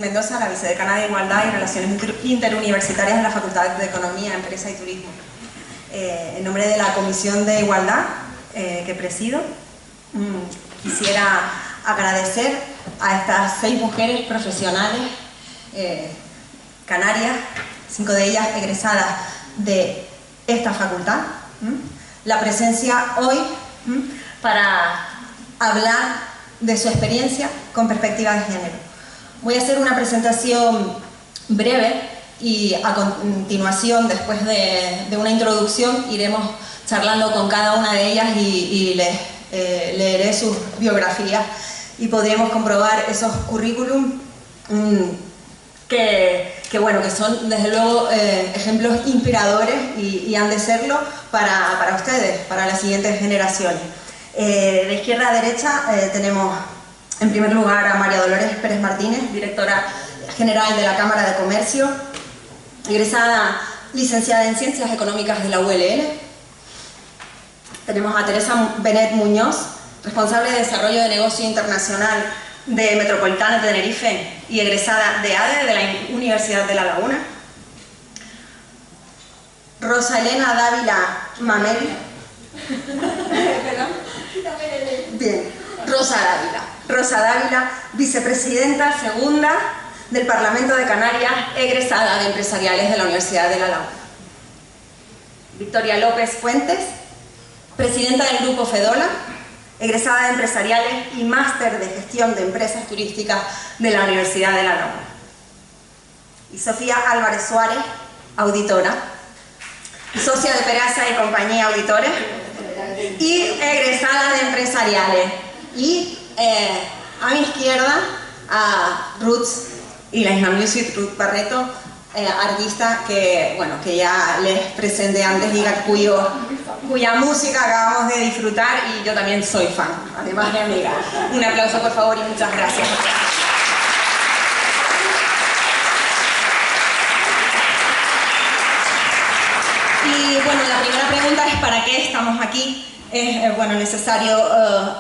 Mendoza, la vicedecana de Igualdad y Relaciones Interuniversitarias en la Facultad de Economía, Empresa y Turismo. En nombre de la Comisión de Igualdad que presido, quisiera agradecer a estas 6 mujeres profesionales canarias, 5 de ellas egresadas de esta facultad, la presencia hoy para hablar de su experiencia con perspectiva de género. Voy a hacer una presentación breve y a continuación, después de una introducción, iremos charlando con cada una de ellas y les leeré sus biografías y podremos comprobar esos currículum que son desde luego ejemplos inspiradores y han de serlo para ustedes, para las siguientes generaciones. De izquierda a derecha tenemos en primer lugar a María Dolores Pérez Martínez, directora general de la Cámara de Comercio, egresada licenciada en Ciencias Económicas de la ULL. Tenemos a Teresa Benet Muñoz, responsable de Desarrollo de Negocio Internacional de Metropolitana de Tenerife y egresada de ADE de la Universidad de La Laguna. Rosa Elena Dávila Mameli. Bien, Rosa Dávila, vicepresidenta segunda del Parlamento de Canarias, egresada de Empresariales de la Universidad de La Laguna. Victoria López Fuentes, presidenta del Grupo Fedola, egresada de Empresariales y máster de Gestión de Empresas Turísticas de la Universidad de La Laguna. Y Sofía Álvarez Suárez, auditora, socia de Peraza y Compañía Auditores y egresada de Empresariales. Y a mi izquierda, a Ruth y la Isla Music, Ruth Barreto, artista que ya les presenté antes y cuya música acabamos de disfrutar, y yo también soy fan, además de amiga. Un aplauso por favor y muchas gracias. Y la primera pregunta es ¿para qué estamos aquí? Es necesario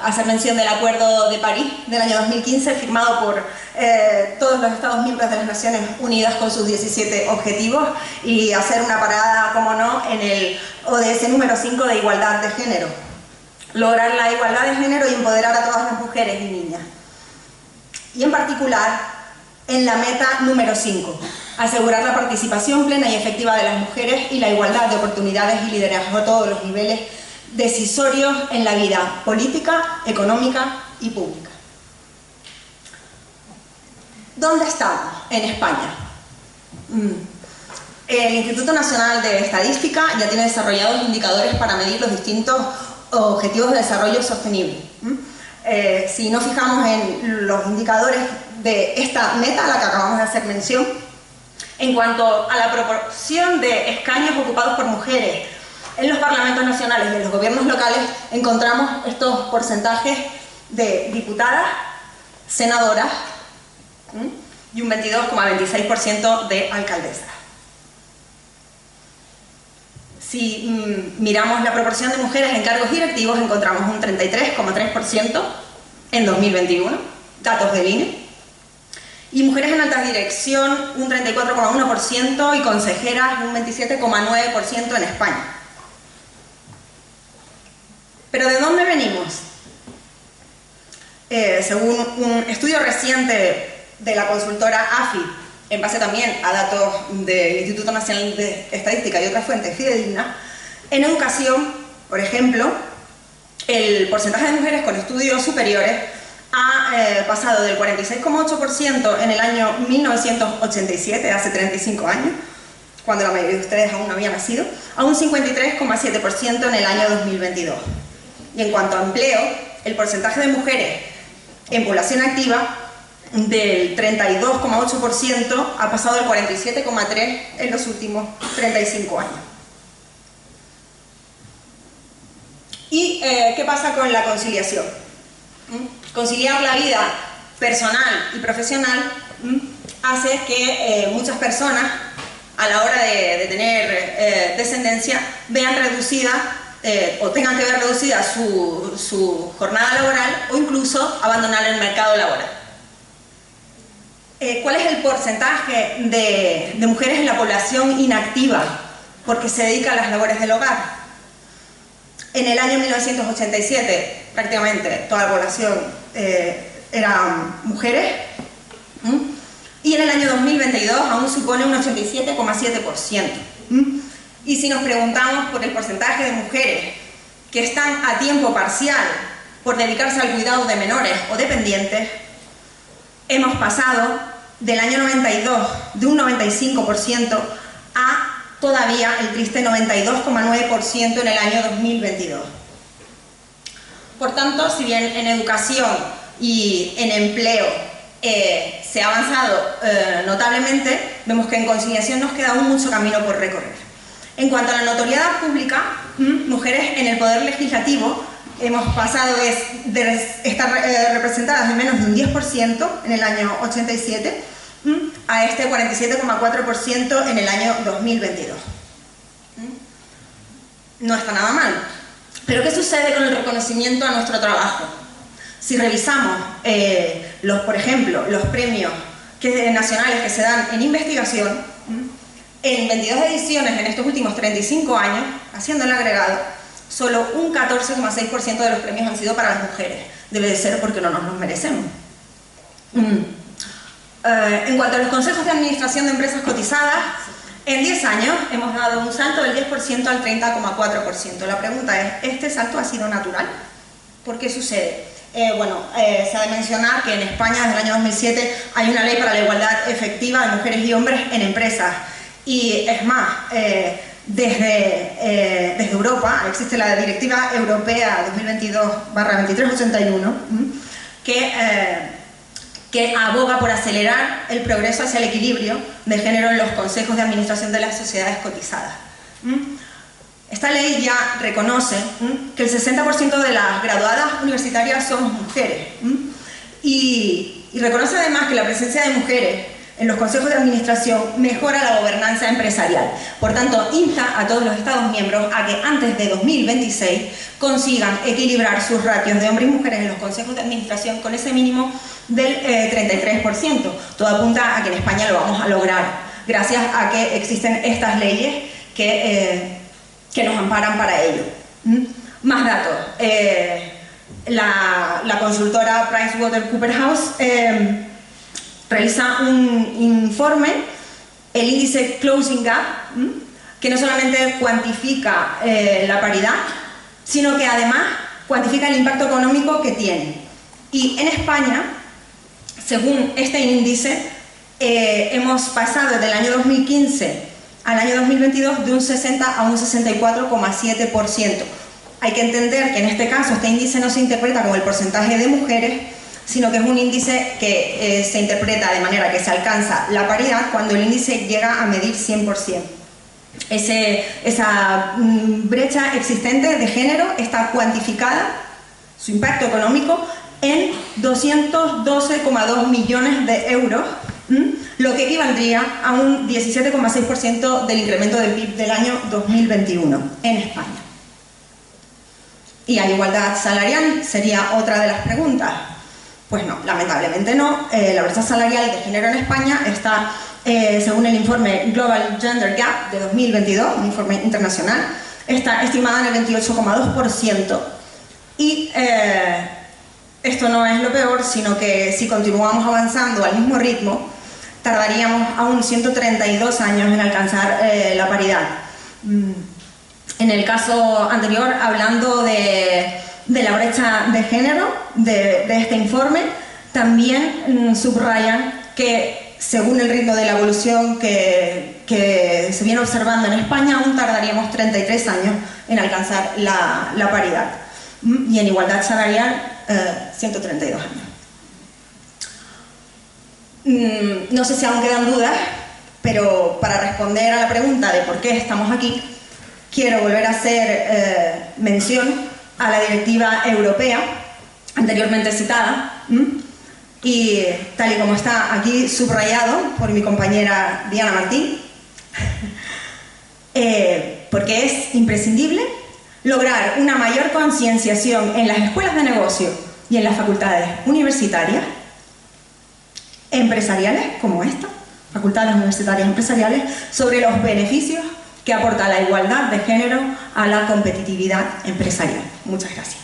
hacer mención del Acuerdo de París del año 2015, firmado por todos los Estados miembros de las Naciones Unidas con sus 17 objetivos, y hacer una parada, como no, en el ODS número 5 de igualdad de género. Lograr la igualdad de género y empoderar a todas las mujeres y niñas. Y en particular, en la meta número 5, asegurar la participación plena y efectiva de las mujeres y la igualdad de oportunidades y liderazgo a todos los niveles decisorios en la vida política, económica y pública. ¿Dónde estamos? En España. El Instituto Nacional de Estadística ya tiene desarrollados indicadores para medir los distintos objetivos de desarrollo sostenible. Si nos fijamos en los indicadores de esta meta a la que acabamos de hacer mención, en cuanto a la proporción de escaños ocupados por mujeres en los parlamentos nacionales y en los gobiernos locales, encontramos estos porcentajes de diputadas, senadoras y un 22,26% de alcaldesas. Si miramos la proporción de mujeres en cargos directivos, encontramos un 33,3% en 2021, datos del INE, y mujeres en alta dirección un 34,1% y consejeras un 27,9% en España. ¿Pero de dónde venimos? Según un estudio reciente de la consultora AFI, en base también a datos del Instituto Nacional de Estadística y otras fuentes fidedignas, en educación, por ejemplo, el porcentaje de mujeres con estudios superiores ha pasado del 46,8% en el año 1987, hace 35 años, cuando la mayoría de ustedes aún no había nacido, a un 53,7% en el año 2022. Y en cuanto a empleo, el porcentaje de mujeres en población activa del 32,8% ha pasado al 47,3% en los últimos 35 años. ¿Y qué pasa con la conciliación? Conciliar la vida personal y profesional hace que muchas personas, a la hora de tener descendencia, vean reducida o tengan que ver reducida su jornada laboral o incluso abandonar el mercado laboral. ¿Cuál es el porcentaje de mujeres en la población inactiva porque se dedica a las labores del hogar? En el año 1987 prácticamente toda la población eran mujeres, y en el año 2022 aún supone un 87,7%. Y si nos preguntamos por el porcentaje de mujeres que están a tiempo parcial por dedicarse al cuidado de menores o dependientes, hemos pasado del año 92 de un 95% a todavía el triste 92,9% en el año 2022. Por tanto, si bien en educación y en empleo se ha avanzado notablemente, vemos que en conciliación nos queda aún mucho camino por recorrer. En cuanto a la notoriedad pública, mujeres en el poder legislativo hemos pasado de estar representadas en menos de un 10% en el año 87 a este 47,4% en el año 2022. No está nada mal. Pero ¿qué sucede con el reconocimiento a nuestro trabajo? Si revisamos, por ejemplo, los premios nacionales que se dan en investigación, en 22 ediciones en estos últimos 35 años, haciendo el agregado, solo un 14,6% de los premios han sido para las mujeres. Debe de ser porque no nos los merecemos. En cuanto a los consejos de administración de empresas cotizadas, en 10 años hemos dado un salto del 10% al 30,4%. La pregunta es, ¿este salto ha sido natural? ¿Por qué sucede? Se ha de mencionar que en España desde el año 2007 hay una ley para la igualdad efectiva de mujeres y hombres en empresas. Y es más, desde Europa existe la Directiva Europea 2022/2381 que aboga por acelerar el progreso hacia el equilibrio de género en los consejos de administración de las sociedades cotizadas. Esta ley ya reconoce que el 60% de las graduadas universitarias somos mujeres, y reconoce además que la presencia de mujeres en los consejos de administración mejora la gobernanza empresarial. Por tanto, insta a todos los Estados miembros a que antes de 2026 consigan equilibrar sus ratios de hombres y mujeres en los consejos de administración con ese mínimo del 33%. Todo apunta a que en España lo vamos a lograr, gracias a que existen estas leyes que nos amparan para ello. Más datos. La consultora PricewaterhouseCoopers realiza un informe, el índice Closing Gap, que no solamente cuantifica la paridad, sino que además cuantifica el impacto económico que tiene. Y en España, según este índice, hemos pasado desde el año 2015 al año 2022 de un 60 a un 64,7%. Hay que entender que en este caso este índice no se interpreta como el porcentaje de mujeres, sino que es un índice que se interpreta de manera que se alcanza la paridad cuando el índice llega a medir 100%. Esa brecha existente de género está cuantificada, su impacto económico, en 212,2 millones de euros, lo que equivaldría a un 17,6% del incremento del PIB del año 2021 en España. ¿Y hay igualdad salarial? Sería otra de las preguntas. Pues no, lamentablemente no. La brecha salarial de género en España está, según el informe Global Gender Gap de 2022, un informe internacional, está estimada en el 28,2%. Y esto no es lo peor, sino que si continuamos avanzando al mismo ritmo, tardaríamos aún 132 años en alcanzar la paridad. En el caso anterior, hablando de la brecha de género de este informe, también subrayan que según el ritmo de la evolución que se viene observando en España, aún tardaríamos 33 años en alcanzar la paridad. Y en igualdad salarial, 132 años. No sé si aún quedan dudas, pero para responder a la pregunta de por qué estamos aquí, quiero volver a hacer mención a la directiva europea anteriormente citada, y tal y como está aquí subrayado por mi compañera Diana Martín, porque es imprescindible lograr una mayor concienciación en las escuelas de negocio y en las facultades universitarias empresariales como esta, facultades universitarias empresariales, sobre los beneficios que aporta la igualdad de género a la competitividad empresarial. Muchas gracias.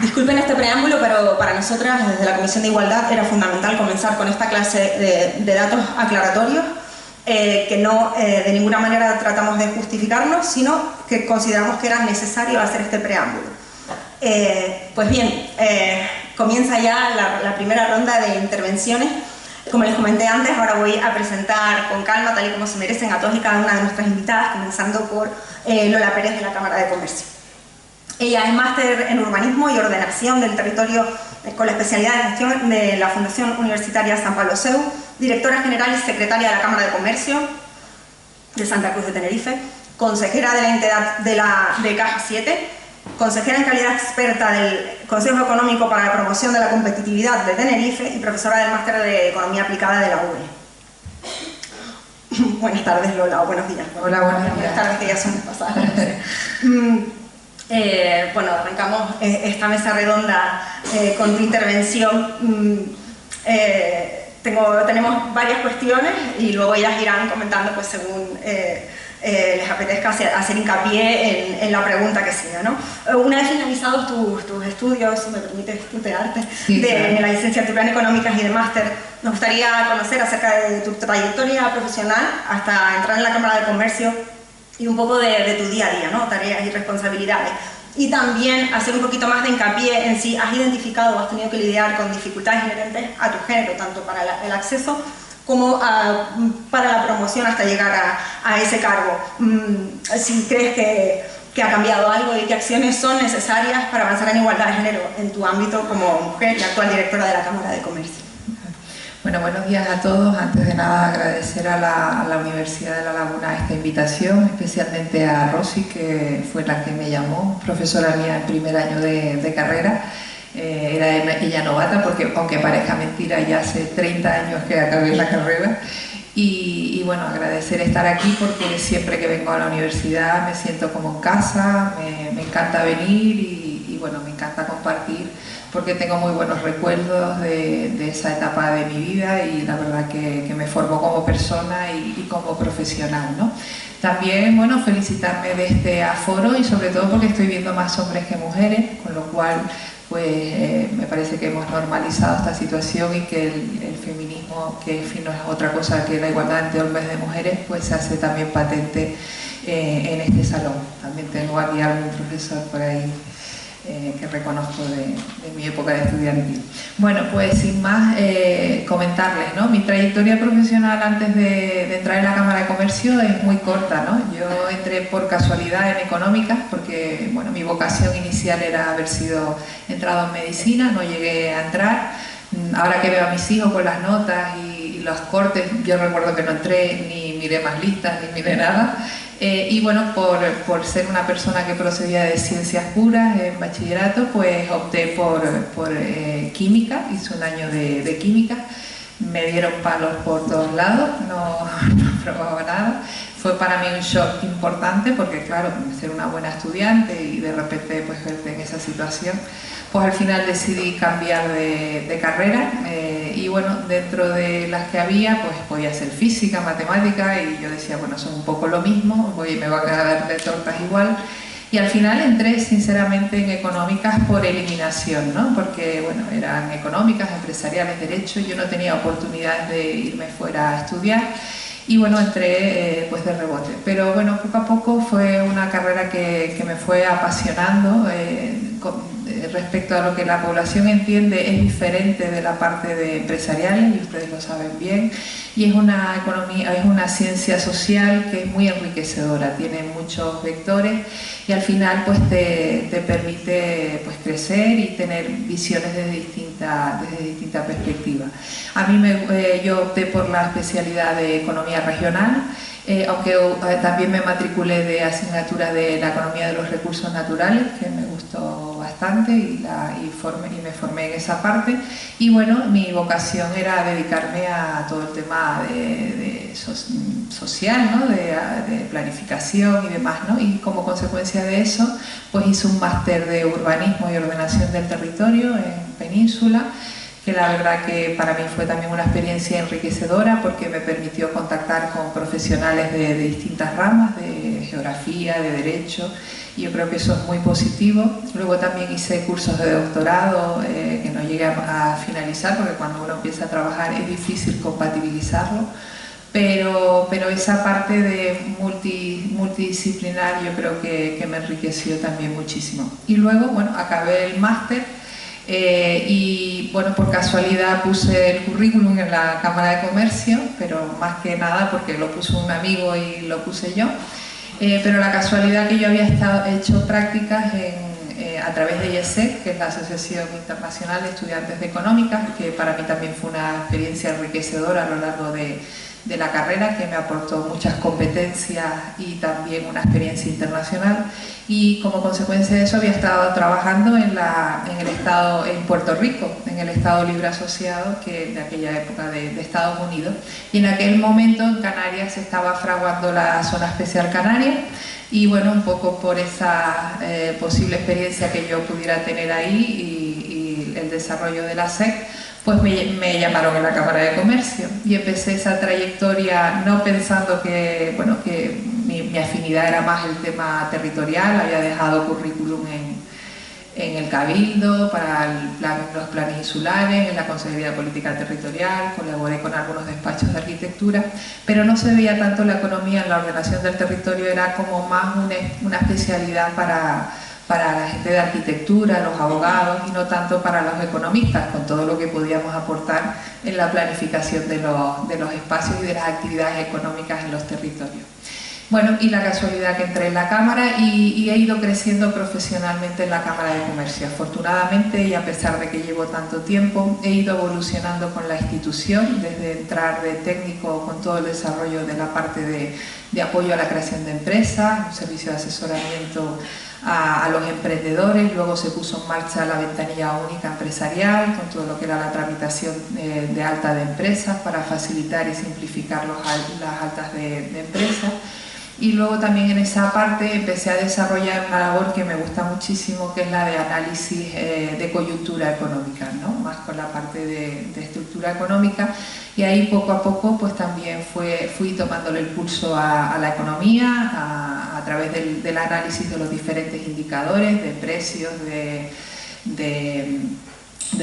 Disculpen este preámbulo, pero para nosotras, desde la Comisión de Igualdad, era fundamental comenzar con esta clase de datos aclaratorios, que no de ninguna manera tratamos de justificarnos, sino que consideramos que era necesario hacer este preámbulo. Pues bien, comienza ya la primera ronda de intervenciones. Como les comenté antes, ahora voy a presentar con calma, tal y como se merecen, a todas y cada una de nuestras invitadas, comenzando por Lola Pérez de la Cámara de Comercio. Ella es máster en Urbanismo y Ordenación del Territorio con la especialidad de Gestión de la Fundación Universitaria San Pablo CEU, directora general y secretaria de la Cámara de Comercio de Santa Cruz de Tenerife, consejera de la entidad de Caja 7, consejera en calidad experta del Consejo Económico para la Promoción de la Competitividad de Tenerife y profesora del Máster de Economía Aplicada de la UNE. Buenas tardes, Lola, o buenos días. Hola, buenos días. Buenas tardes, que ya son pasadas. Bueno, arrancamos esta mesa redonda con tu intervención. Tenemos varias cuestiones y luego ellas irán comentando pues según les apetezca hacer hincapié en la pregunta que siga, ¿no? Una vez finalizados tus estudios, si me permites tutearte, sí, claro, de la licenciatura en Económicas y de máster, nos gustaría conocer acerca de tu trayectoria profesional hasta entrar en la Cámara de Comercio y un poco de tu día a día, ¿no? Tareas y responsabilidades. Y también hacer un poquito más de hincapié en si has identificado o has tenido que lidiar con dificultades inherentes a tu género, tanto para el acceso como para la promoción hasta llegar a ese cargo. Si crees que ha cambiado algo y qué acciones son necesarias para avanzar en igualdad de género en tu ámbito como mujer y actual directora de la Cámara de Comercio. Bueno, buenos días a todos. Antes de nada, agradecer a la Universidad de La Laguna esta invitación, especialmente a Rosy, que fue la que me llamó, profesora mía en primer año de carrera. Era ella novata, porque aunque parezca mentira, ya hace 30 años que acabé la carrera. Y bueno, agradecer estar aquí porque siempre que vengo a la universidad me siento como en casa, me encanta venir y bueno, me encanta compartir, porque tengo muy buenos recuerdos de esa etapa de mi vida y la verdad que me formó como persona y como profesional, ¿no? También, bueno, felicitarme de este aforo y sobre todo porque estoy viendo más hombres que mujeres, con lo cual pues me parece que hemos normalizado esta situación y que el feminismo, que en fin no es otra cosa que la igualdad entre hombres y mujeres, pues se hace también patente en este salón. También tengo aquí algún profesor por ahí que reconozco de mi época de estudiantil. Bueno, pues sin más comentarles, ¿no? Mi trayectoria profesional antes de entrar en la Cámara de Comercio es muy corta, ¿no? Yo entré por casualidad en Económicas porque, bueno, mi vocación inicial era haber entrado en Medicina, no llegué a entrar. Ahora que veo a mis hijos con las notas y los cortes, yo recuerdo que no entré, ni miré más listas, ni miré nada. Y bueno, por ser una persona que procedía de ciencias puras en bachillerato, pues opté por química, hice un año de química, me dieron palos por todos lados, no probaba nada. Fue para mí un shock importante porque claro, ser una buena estudiante y de repente pues verte en esa situación, pues al final decidí cambiar de carrera y bueno, dentro de las que había pues podía hacer física, matemática y yo decía, bueno, son un poco lo mismo, me va a quedar de tortas igual. Y al final entré sinceramente en Económicas por eliminación, ¿no? Porque bueno, eran económicas, empresariales, derecho, yo no tenía oportunidades de irme fuera a estudiar y bueno, entré pues de rebote. Pero bueno, poco a poco fue una carrera que me fue apasionando. Respecto a lo que la población entiende es diferente de la parte de empresarial y ustedes lo saben bien, y es una economía, es una ciencia social que es muy enriquecedora, tiene muchos vectores y al final pues te permite pues crecer y tener visiones desde distintas perspectivas. A mí yo opté por la especialidad de Economía Regional, aunque también me matriculé de asignatura de la Economía de los Recursos Naturales, que me gustó bastante y me formé en esa parte. Y bueno, mi vocación era dedicarme a todo el tema de social, ¿no? de planificación y demás, ¿no? Y como consecuencia de eso, pues hice un máster de urbanismo y ordenación del territorio en Península, que la verdad que para mí fue también una experiencia enriquecedora porque me permitió contactar con profesionales de distintas ramas, de geografía, de derecho, y yo creo que eso es muy positivo. Luego también hice cursos de doctorado que no llegué a finalizar porque cuando uno empieza a trabajar es difícil compatibilizarlo, pero esa parte de multidisciplinar yo creo que me enriqueció también muchísimo. Y luego, bueno, acabé el máster. Y bueno, por casualidad puse el currículum en la Cámara de Comercio, pero más que nada porque lo puso un amigo y lo puse yo. Pero la casualidad que yo había hecho prácticas a través de IESEC, que es la Asociación Internacional de Estudiantes de Económicas, que para mí también fue una experiencia enriquecedora a lo largo de la carrera, que me aportó muchas competencias y también una experiencia internacional, y como consecuencia de eso había estado trabajando en Puerto Rico, en el Estado Libre Asociado, que de aquella época de Estados Unidos, y en aquel momento en Canarias se estaba fraguando la Zona Especial Canaria, y bueno, un poco por esa posible experiencia que yo pudiera tener ahí y el desarrollo de la SEC, pues me llamaron en la Cámara de Comercio y empecé esa trayectoria no pensando que, bueno, que mi afinidad era más el tema territorial. Había dejado currículum en el Cabildo para los planes insulares, en la Consejería de Política Territorial, colaboré con algunos despachos de arquitectura, pero no se veía tanto la economía en la ordenación del territorio, era como más una especialidad para la gente de arquitectura, los abogados, y no tanto para los economistas, con todo lo que podíamos aportar en la planificación de los espacios y de las actividades económicas en los territorios. Bueno, y la casualidad que entré en la Cámara y he ido creciendo profesionalmente en la Cámara de Comercio. Afortunadamente, y a pesar de que llevo tanto tiempo, he ido evolucionando con la institución, desde entrar de técnico con todo el desarrollo de la parte de apoyo a la creación de empresas, un servicio de asesoramiento a los emprendedores. Luego se puso en marcha la ventanilla única empresarial con todo lo que era la tramitación de alta de empresas para facilitar y simplificar las altas de empresas. Y luego también en esa parte empecé a desarrollar una labor que me gusta muchísimo, que es la de análisis de coyuntura económica, ¿no? Más con la parte de estructura económica, y ahí poco a poco pues también fui tomándole el pulso a la economía a través del análisis de los diferentes indicadores, de precios, de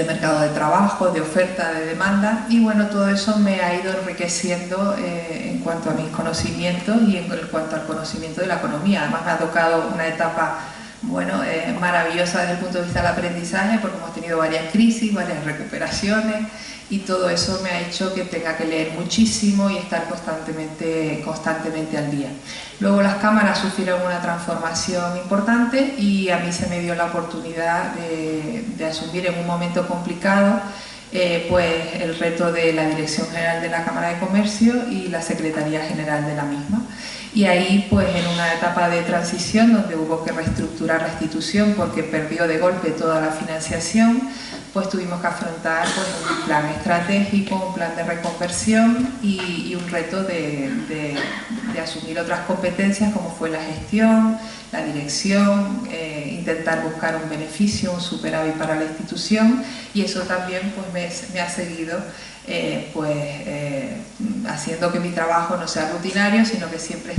mercado de trabajo, de oferta, de demanda, y bueno, todo eso me ha ido enriqueciendo en cuanto a mis conocimientos y en cuanto al conocimiento de la economía. Además me ha tocado una etapa, bueno, maravillosa desde el punto de vista del aprendizaje, porque hemos tenido varias crisis, varias recuperaciones, y todo eso me ha hecho que tenga que leer muchísimo y estar constantemente al día. Luego las cámaras sufrieron una transformación importante y a mí se me dio la oportunidad de asumir en un momento complicado pues el reto de la Dirección General de la Cámara de Comercio y la Secretaría General de la misma. Y ahí, pues en una etapa de transición donde hubo que reestructurar la institución porque perdió de golpe toda la financiación, pues tuvimos que afrontar pues, un plan estratégico, un plan de reconversión y un reto de asumir otras competencias como fue la gestión, la dirección, intentar buscar un beneficio, un superávit para la institución, y eso también pues, me ha seguido haciendo que mi trabajo no sea rutinario, sino que siempre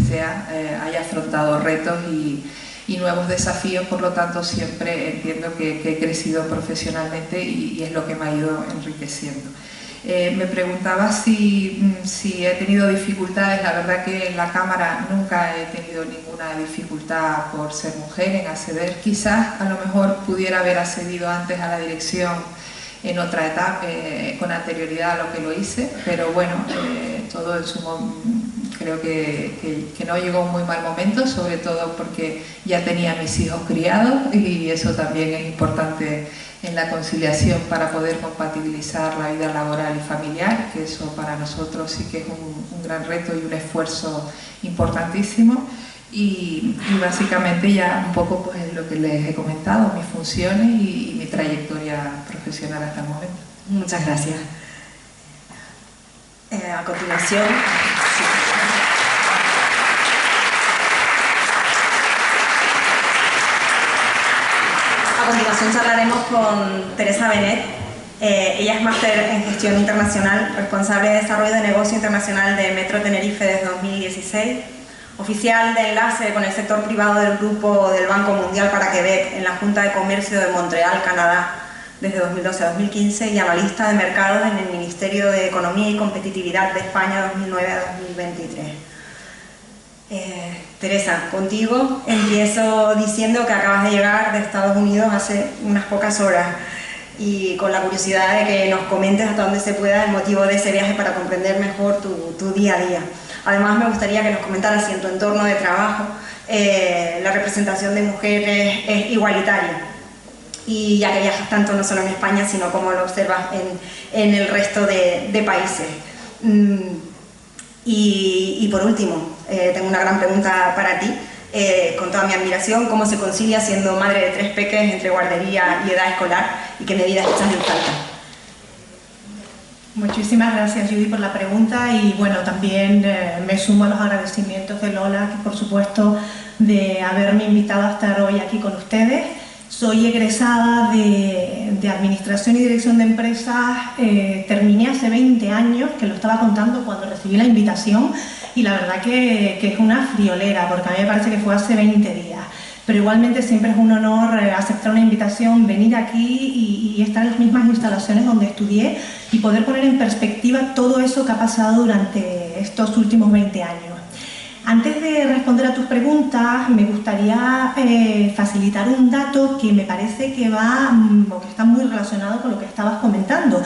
haya afrontado retos y nuevos desafíos. Por lo tanto, siempre entiendo que he crecido profesionalmente y es lo que me ha ido enriqueciendo. Me preguntaba si he tenido dificultades. La verdad que en la Cámara nunca he tenido ninguna dificultad por ser mujer en acceder. Quizás a lo mejor pudiera haber accedido antes a la dirección en otra etapa, con anterioridad a lo que lo hice, pero bueno, todo en su creo que no llegó un muy mal momento, sobre todo porque ya tenía a mis hijos criados y eso también es importante en la conciliación para poder compatibilizar la vida laboral y familiar, que eso para nosotros sí que es un gran reto y un esfuerzo importantísimo. Y básicamente ya un poco pues es lo que les he comentado, mis funciones y mi trayectoria profesional hasta el momento. Muchas gracias. A continuación, sí. continuación charlaremos con Teresa Benet. Ella es máster en gestión internacional, responsable de desarrollo de negocio internacional de Metro Tenerife desde 2016, oficial de enlace con el sector privado del grupo del Banco Mundial para Quebec en la Junta de Comercio de Montreal, Canadá, desde 2012 a 2015 y analista de mercados en el Ministerio de Economía y Competitividad de España 2009 a 2023. Teresa, contigo empiezo diciendo que acabas de llegar de Estados Unidos hace unas pocas horas y con la curiosidad de que nos comentes hasta donde se pueda el motivo de ese viaje para comprender mejor tu día a día. Además, me gustaría que nos comentaras si en tu entorno de trabajo la representación de mujeres es igualitaria, y ya que viajas tanto no solo en España, sino como lo observas en el resto de países. Y por último, tengo una gran pregunta para ti, con toda mi admiración: ¿cómo se concilia siendo madre de 3 peques entre guardería y edad escolar, y qué medidas echas en falta? Muchísimas gracias, Judy, por la pregunta, y bueno, también me sumo a los agradecimientos de Lola, que por supuesto, de haberme invitado a estar hoy aquí con ustedes. Soy egresada de Administración y Dirección de Empresas, terminé hace 20 años, que lo estaba contando cuando recibí la invitación, y la verdad que es una friolera, porque a mí me parece que fue hace 20 días. Pero igualmente siempre es un honor aceptar una invitación, venir aquí y estar en las mismas instalaciones donde estudié y poder poner en perspectiva todo eso que ha pasado durante estos últimos 20 años. Antes de responder a tus preguntas, me gustaría facilitar un dato que me parece que está muy relacionado con lo que estabas comentando.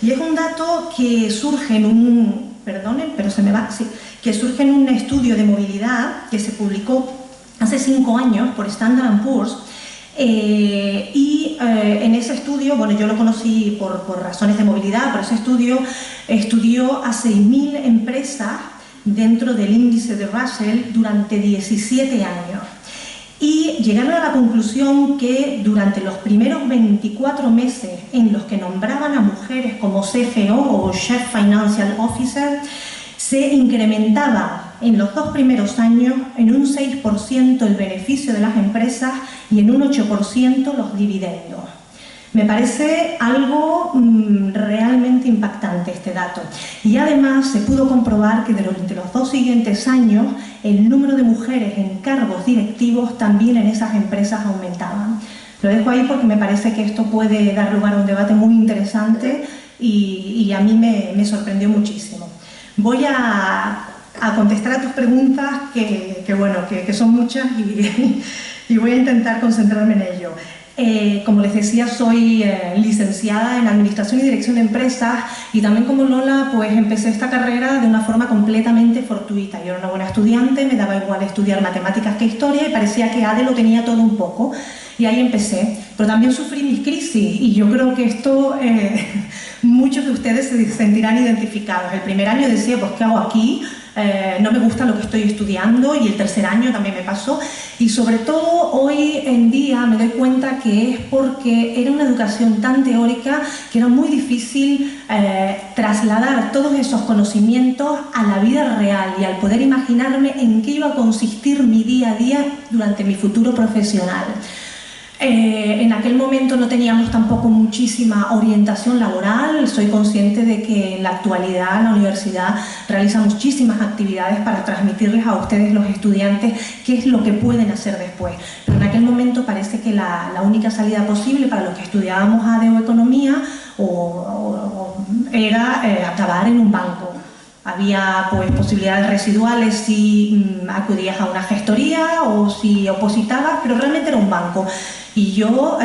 Y es un dato que surge en un... Perdonen, pero se me va... Sí, que surge en un estudio de movilidad que se publicó hace 5 años por Standard & Poor's. En ese estudio, bueno, yo lo conocí por razones de movilidad, pero ese estudio estudió a 6.000 empresas dentro del índice de Russell durante 17 años, y llegaron a la conclusión que durante los primeros 24 meses en los que nombraban a mujeres como CFO o Chief Financial Officer, se incrementaba en los 2 primeros años en un 6% el beneficio de las empresas y en un 8% los dividendos. Me parece algo realmente impactante este dato. Y además se pudo comprobar que durante los 2 siguientes años el número de mujeres en cargos directivos también en esas empresas aumentaban. Lo dejo ahí porque me parece que esto puede dar lugar a un debate muy interesante y a mí me sorprendió muchísimo. Voy a contestar a tus preguntas, que son muchas, y voy a intentar concentrarme en ello. Como les decía, soy licenciada en Administración y Dirección de Empresas, y también como Lola, pues empecé esta carrera de una forma completamente fortuita. Yo era una buena estudiante, me daba igual estudiar matemáticas que historia y parecía que ADE lo tenía todo un poco, y ahí empecé. Pero también sufrí mis crisis, y yo creo que esto muchos de ustedes se sentirán identificados. El primer año decía, pues ¿qué hago aquí? No me gusta lo que estoy estudiando, y el tercer año también me pasó, y sobre todo hoy en día me doy cuenta que es porque era una educación tan teórica que era muy difícil trasladar todos esos conocimientos a la vida real y al poder imaginarme en qué iba a consistir mi día a día durante mi futuro profesional. En aquel momento no teníamos tampoco muchísima orientación laboral. Soy consciente de que en la actualidad la universidad realiza muchísimas actividades para transmitirles a ustedes, los estudiantes, qué es lo que pueden hacer después. Pero en aquel momento parece que la única salida posible para los que estudiábamos ADE o Economía era acabar en un banco. Había pues posibilidades residuales si acudías a una gestoría o si opositabas, pero realmente era un banco. Y yo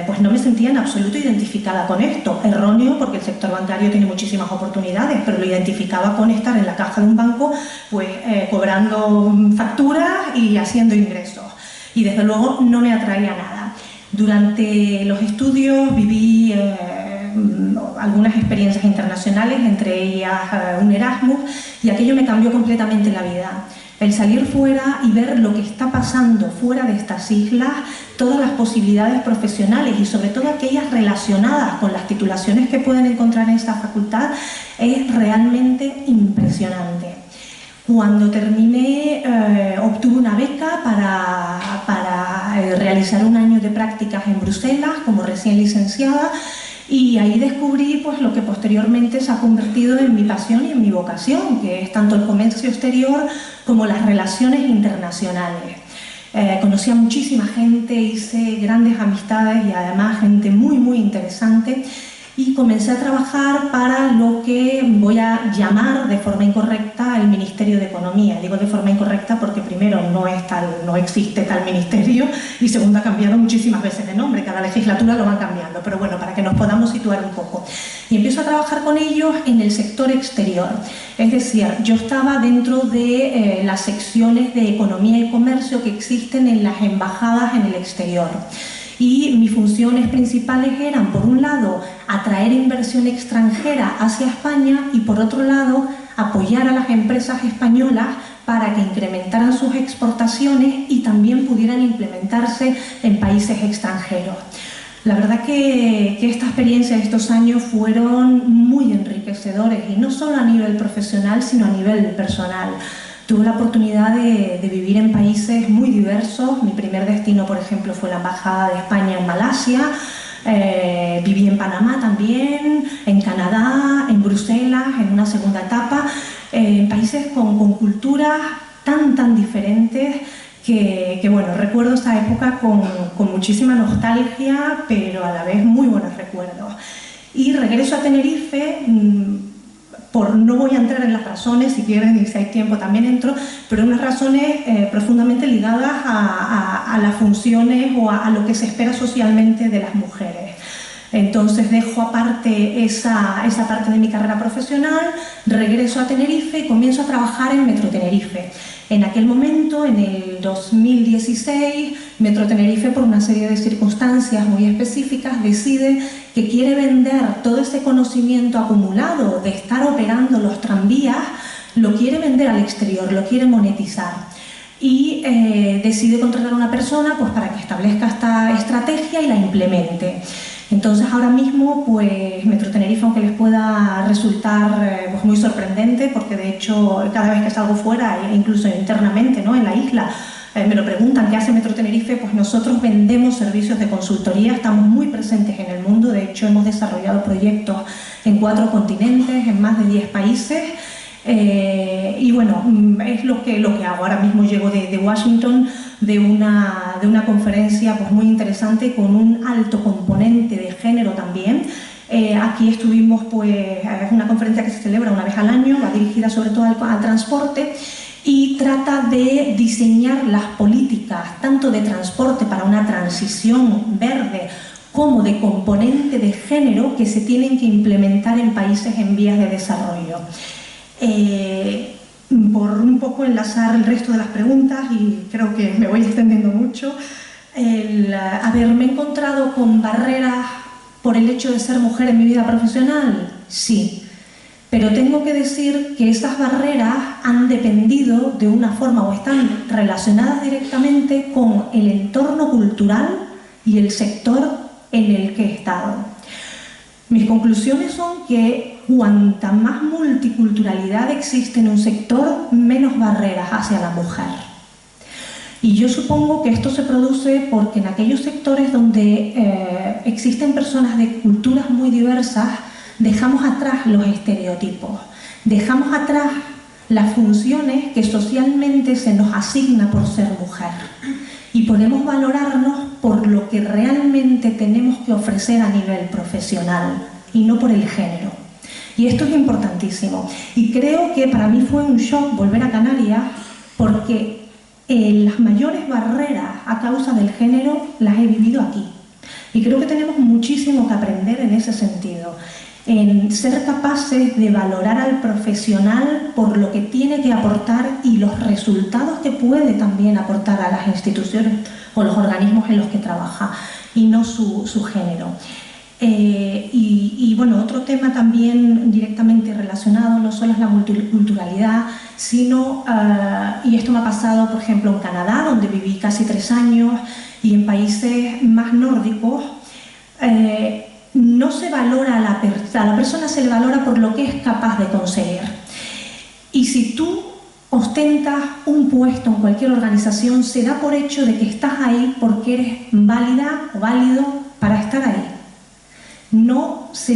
pues no me sentía en absoluto identificada con esto. Erróneo, porque el sector bancario tiene muchísimas oportunidades, pero lo identificaba con estar en la caja de un banco, pues cobrando facturas y haciendo ingresos. Y desde luego no me atraía nada. Durante los estudios viví algunas experiencias internacionales, entre ellas un Erasmus, y aquello me cambió completamente la vida. El salir fuera y ver lo que está pasando fuera de estas islas, todas las posibilidades profesionales y sobre todo aquellas relacionadas con las titulaciones que pueden encontrar en esta facultad, es realmente impresionante. Cuando terminé, obtuve una beca para realizar realizar un año de prácticas en Bruselas como recién licenciada, y ahí descubrí pues lo que posteriormente se ha convertido en mi pasión y en mi vocación, que es tanto el comercio exterior como las relaciones internacionales. Conocí a muchísima gente, hice grandes amistades y además gente muy interesante, y comencé a trabajar para lo que voy a llamar de forma incorrecta el Ministerio de Economía. Digo de forma incorrecta porque primero no existe tal ministerio, y segundo ha cambiado muchísimas veces de nombre, cada legislatura lo van cambiando, pero bueno, para que nos podamos situar un poco. Y empiezo a trabajar con ellos en el sector exterior, es decir, yo estaba dentro de las secciones de Economía y Comercio que existen en las embajadas en el exterior. Y mis funciones principales eran, por un lado, atraer inversión extranjera hacia España y, por otro lado, apoyar a las empresas españolas para que incrementaran sus exportaciones y también pudieran implementarse en países extranjeros. La verdad que esta experiencia de estos años fueron muy enriquecedores, y no solo a nivel profesional, sino a nivel personal. Tuve la oportunidad de vivir en países muy diversos. Mi primer destino, por ejemplo, fue la Embajada de España en Malasia. Viví en Panamá también, en Canadá, en Bruselas, en una segunda etapa, en países con culturas tan diferentes que bueno, recuerdo esa época con muchísima nostalgia, pero a la vez muy buenos recuerdos. Y regreso a Tenerife. No voy a entrar en las razones, si quieren y si hay tiempo también entro, pero unas razones profundamente ligadas a las funciones o a lo que se espera socialmente de las mujeres. Entonces dejo aparte esa parte de mi carrera profesional, regreso a Tenerife y comienzo a trabajar en Metro Tenerife. En aquel momento, en el 2016, Metro Tenerife, por una serie de circunstancias muy específicas, decide que quiere vender todo ese conocimiento acumulado de estar operando los tranvías, lo quiere vender al exterior, lo quiere monetizar. Y decide contratar a una persona pues, para que establezca esta estrategia y la implemente. Entonces ahora mismo pues Metro Tenerife, aunque les pueda resultar pues muy sorprendente, porque de hecho cada vez que salgo fuera, incluso internamente, ¿no?, en la isla, me lo preguntan, ¿qué hace Metro Tenerife? Pues nosotros vendemos servicios de consultoría, estamos muy presentes en el mundo, de hecho hemos desarrollado proyectos en 4 continentes, en más de 10 países. Y bueno, es lo que hago. Ahora mismo llego de Washington, de una conferencia pues muy interesante con un alto componente de género también. Aquí estuvimos, pues, es una conferencia que se celebra una vez al año, va dirigida sobre todo al transporte, y trata de diseñar las políticas tanto de transporte para una transición verde como de componente de género que se tienen que implementar en países en vías de desarrollo. Por un poco enlazar el resto de las preguntas, y creo que me voy extendiendo mucho, ¿haberme encontrado con barreras por el hecho de ser mujer en mi vida profesional? Sí, pero tengo que decir que esas barreras han dependido de una forma o están relacionadas directamente con el entorno cultural y el sector en el que he estado. Mis conclusiones son que cuanta más multiculturalidad existe en un sector, menos barreras hacia la mujer. Y yo supongo que esto se produce porque en aquellos sectores donde existen personas de culturas muy diversas, dejamos atrás los estereotipos, dejamos atrás las funciones que socialmente se nos asigna por ser mujer. Y podemos valorarnos por lo que realmente tenemos que ofrecer a nivel profesional y no por el género. Y esto es importantísimo. Y creo que para mí fue un shock volver a Canarias, porque las mayores barreras a causa del género las he vivido aquí. Y creo que tenemos muchísimo que aprender en ese sentido, en ser capaces de valorar al profesional por lo que tiene que aportar y los resultados que puede también aportar a las instituciones o los organismos en los que trabaja, y no su género. Y bueno, otro tema también directamente relacionado no solo es la multiculturalidad, sino, y esto me ha pasado por ejemplo en Canadá, donde viví casi 3 años, y en países más nórdicos, no se valora a la persona, se le valora por lo que es capaz de conseguir. Y si tú ostentas un puesto en cualquier organización, se da por hecho de que estás ahí porque eres válida o válido para estar ahí. No se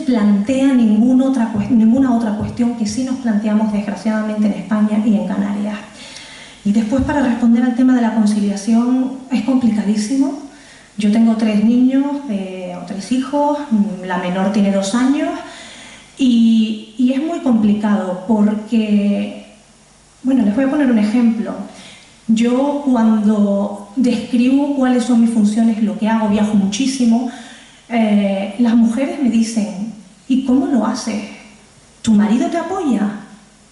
plantea ninguna otra cuestión que sí nos planteamos desgraciadamente en España y en Canarias. Y después, para responder al tema de la conciliación, es complicadísimo. Yo tengo 3 niños o 3 hijos, la menor tiene 2 años y es muy complicado porque, bueno, les voy a poner un ejemplo. Yo, cuando describo cuáles son mis funciones, lo que hago, viajo muchísimo, las mujeres me dicen: ¿y cómo lo haces? ¿Tu marido te apoya?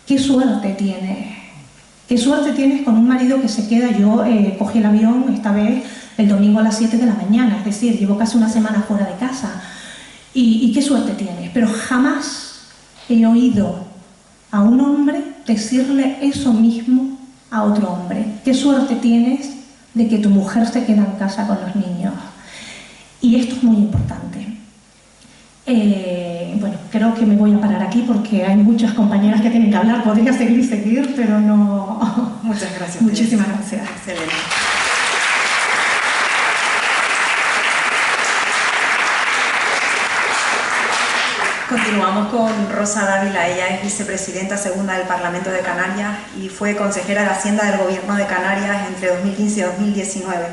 ¡Qué suerte tienes! ¡Qué suerte tienes con un marido que se queda! Yo cogí el avión esta vez el domingo a las 7 de la mañana, es decir, llevo casi una semana fuera de casa. ¿Y qué suerte tienes? Pero jamás he oído a un hombre decirle eso mismo a otro hombre. ¿Qué suerte tienes de que tu mujer se queda en casa con los niños? Y esto es muy importante. Bueno, creo que me voy a parar aquí porque hay muchas compañeras que tienen que hablar. Podría seguir, pero no... Muchas gracias. Muchísimas gracias. Excelente. Continuamos con Rosa Dávila. Ella es vicepresidenta segunda del Parlamento de Canarias y fue consejera de Hacienda del Gobierno de Canarias entre 2015 y 2019.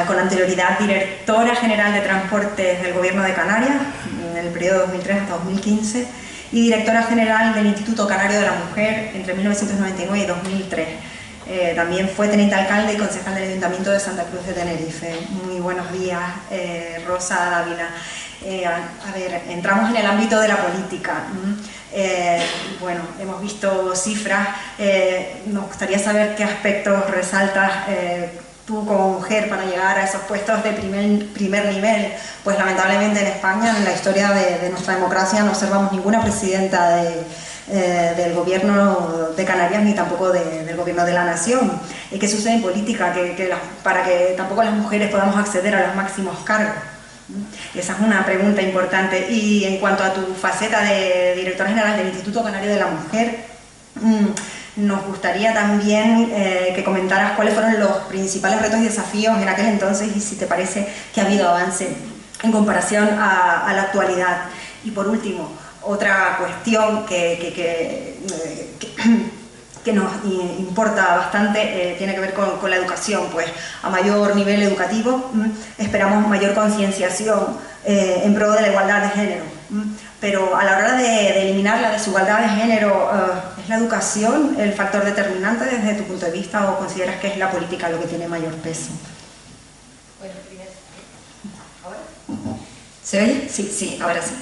Con anterioridad directora general de Transportes del Gobierno de Canarias en el periodo 2003 hasta 2015 y directora general del Instituto Canario de la Mujer entre 1999 y 2003. También fue teniente alcalde y concejal del Ayuntamiento de Santa Cruz de Tenerife. Muy buenos días, Rosa Dávila. A ver, entramos en el ámbito de la política. Bueno, hemos visto cifras. Nos gustaría saber qué aspectos resaltas tú como mujer para llegar a esos puestos de primer nivel. Pues lamentablemente en España, en la historia de nuestra democracia, no observamos ninguna presidenta del gobierno de Canarias ni tampoco del gobierno de la nación. ¿Qué sucede en política? Para que tampoco las mujeres podamos acceder a los máximos cargos. Esa es una pregunta importante. Y en cuanto a tu faceta de directora general del Instituto Canario de la Mujer, nos gustaría también que comentaras cuáles fueron los principales retos y desafíos en aquel entonces y si te parece que ha habido avance en comparación a la actualidad. Y por último, otra cuestión que nos importa bastante tiene que ver con la educación. Pues a mayor nivel educativo esperamos mayor concienciación en pro de la igualdad de género. Pero a la hora de eliminar la desigualdad de género, ¿es la educación el factor determinante desde tu punto de vista o consideras que es la política lo que tiene mayor peso? Bueno, primero, ¿ahora? ¿Se oye? Sí, sí, ahora sí.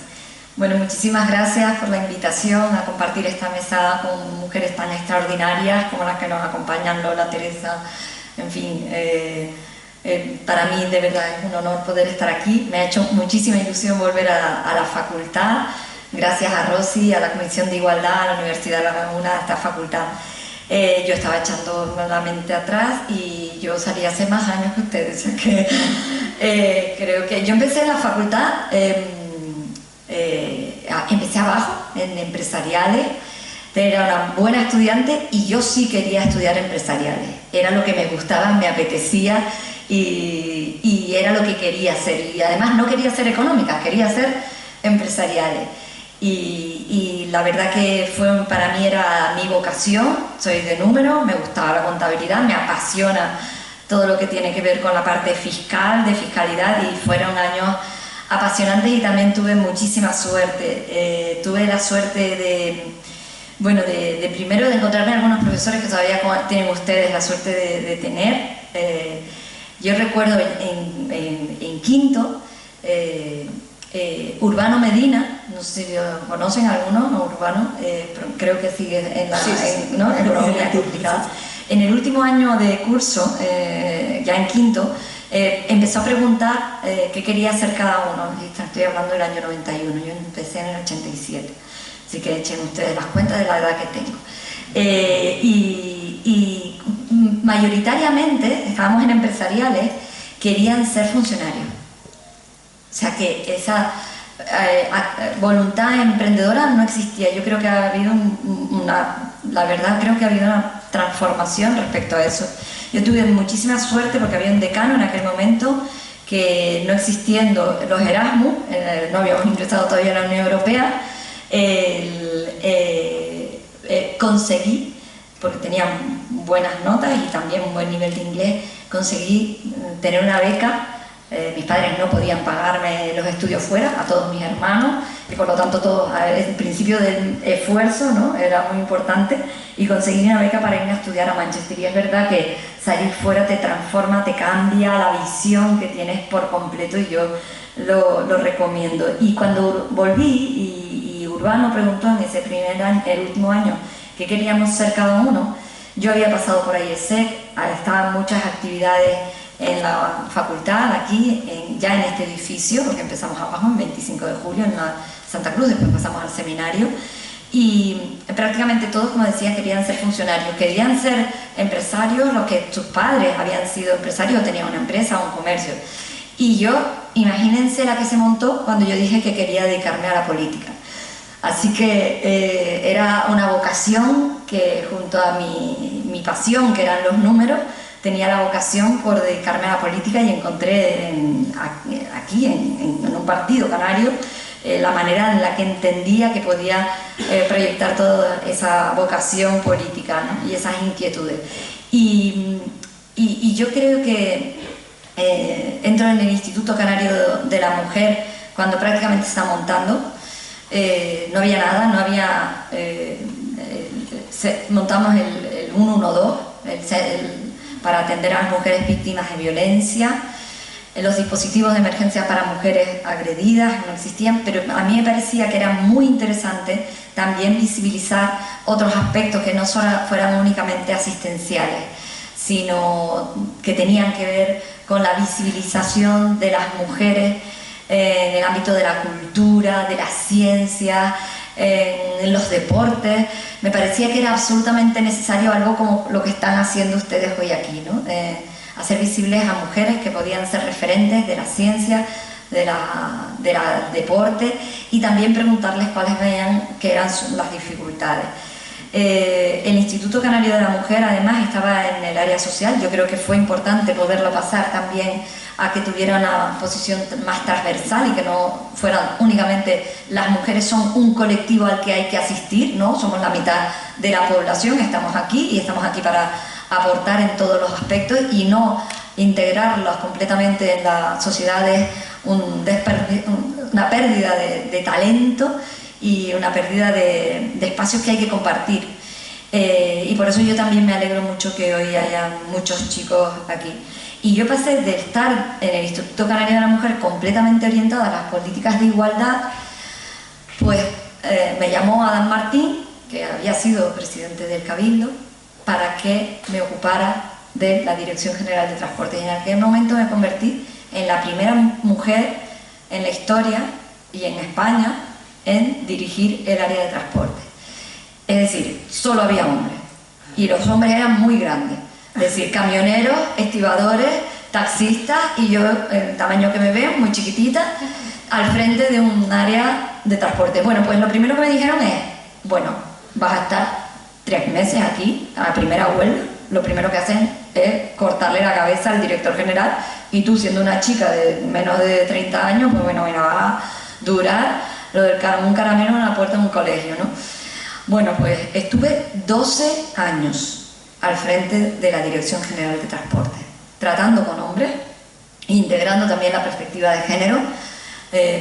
Bueno, muchísimas gracias por la invitación a compartir esta mesa con mujeres tan extraordinarias como las que nos acompañan, Lola, Teresa, en fin. Para mí de verdad es un honor poder estar aquí. Me ha hecho muchísima ilusión volver a la facultad, gracias a Rosy, a la Comisión de Igualdad, a la Universidad de La Laguna, a esta facultad. Yo estaba echando la mente atrás y yo salí hace más años que ustedes, o sea que creo que yo empecé en la facultad, empecé abajo, en empresariales. Era una buena estudiante y yo sí quería estudiar empresariales. Era lo que me gustaba, me apetecía y era lo que quería hacer. Y además no quería ser económica, quería ser empresariales. Y la verdad que para mí era mi vocación. Soy de números, me gustaba la contabilidad, me apasiona todo lo que tiene que ver con la parte fiscal, de fiscalidad, y fueron años apasionantes y también tuve muchísima suerte. Tuve la suerte de primero de encontrarme algunos profesores que todavía tienen ustedes la suerte de tener. Yo recuerdo en quinto, Urbano Medina, no sé si lo conocen algunos, ¿no? Urbano, creo que sigue en la ¿no? en economía complicada. En el último año de curso, ya en quinto, empezó a preguntar qué quería hacer cada uno. Estoy hablando del año 91, yo empecé en el 87. Así que echen ustedes las cuentas de la edad que tengo. Y mayoritariamente, estábamos en empresariales, querían ser funcionarios. O sea que esa voluntad emprendedora no existía. Yo creo que ha habido la verdad creo que ha habido una transformación respecto a eso. Yo tuve muchísima suerte porque había un decano en aquel momento que, no existiendo los Erasmus, no habíamos ingresado todavía a la Unión Europea, conseguí, porque tenía buenas notas y también un buen nivel de inglés, conseguí tener una beca. Mis padres no podían pagarme los estudios fuera, a todos mis hermanos, y por lo tanto el principio del esfuerzo, ¿no?, era muy importante, y conseguí una beca para irme a estudiar a Manchester. Y es verdad que salir fuera te transforma, te cambia la visión que tienes por completo, y yo lo recomiendo. Y cuando volví y Urbano preguntó en ese primer año, el último año, qué queríamos ser cada uno, yo había pasado por IESEC, estaban muchas actividades en la facultad, aquí, ya en este edificio, porque empezamos abajo en 25 de julio en la Santa Cruz, después pasamos al seminario, y prácticamente todos, como decía, querían ser funcionarios, querían ser empresarios, los que sus padres habían sido empresarios, tenían una empresa o un comercio. Y yo, imagínense la que se montó cuando yo dije que quería dedicarme a la política. Así que era una vocación que, junto a mi pasión, que eran los números, tenía la vocación por dedicarme a la política, y encontré aquí, en un partido canario, la manera en la que entendía que podía proyectar toda esa vocación política, ¿no?, y esas inquietudes. Y yo creo que entro en el Instituto Canario de la Mujer cuando prácticamente se está montando. No había nada, no había... montamos el 112, para atender a las mujeres víctimas de violencia. Los dispositivos de emergencia para mujeres agredidas no existían, pero a mí me parecía que era muy interesante también visibilizar otros aspectos que no solo fueran únicamente asistenciales, sino que tenían que ver con la visibilización de las mujeres en el ámbito de la cultura, de la ciencia, en los deportes. Me parecía que era absolutamente necesario algo como lo que están haciendo ustedes hoy aquí, ¿no? Hacer visibles a mujeres que podían ser referentes de la ciencia, de la deporte, y también preguntarles cuáles veían que eran las dificultades. El Instituto Canario de la Mujer, además, estaba en el área social. Yo creo que fue importante poderlo pasar también a que tuviera una posición más transversal y que no fueran únicamente las mujeres son un colectivo al que hay que asistir, ¿no? Somos la mitad de la población, estamos aquí y estamos aquí para aportar en todos los aspectos, y no integrarlos completamente en la sociedad es una pérdida de talento y una pérdida de espacios que hay que compartir. Y por eso yo también me alegro mucho que hoy haya muchos chicos aquí. Y yo pasé de estar en el Instituto Canario de la Mujer completamente orientada a las políticas de igualdad, pues me llamó Adán Martín, que había sido presidente del Cabildo, para que me ocupara de la Dirección General de Transporte. Y en aquel momento me convertí en la primera mujer en la historia y en España en dirigir el área de transporte. Es decir, solo había hombres, y los hombres eran muy grandes. Es decir, camioneros, estibadores, taxistas, y yo, el tamaño que me veo, muy chiquitita, al frente de un área de transporte. Bueno, pues lo primero que me dijeron es, bueno, vas a estar 3 meses aquí, a la primera huelga. Lo primero que hacen es cortarle la cabeza al director general, y tú, siendo una chica de menos de 30 años, pues bueno, mira, va a durar lo del un caramelo en la puerta de un colegio, ¿no? Bueno, pues estuve 12 años al frente de la Dirección General de Transporte, tratando con hombres, integrando también la perspectiva de género.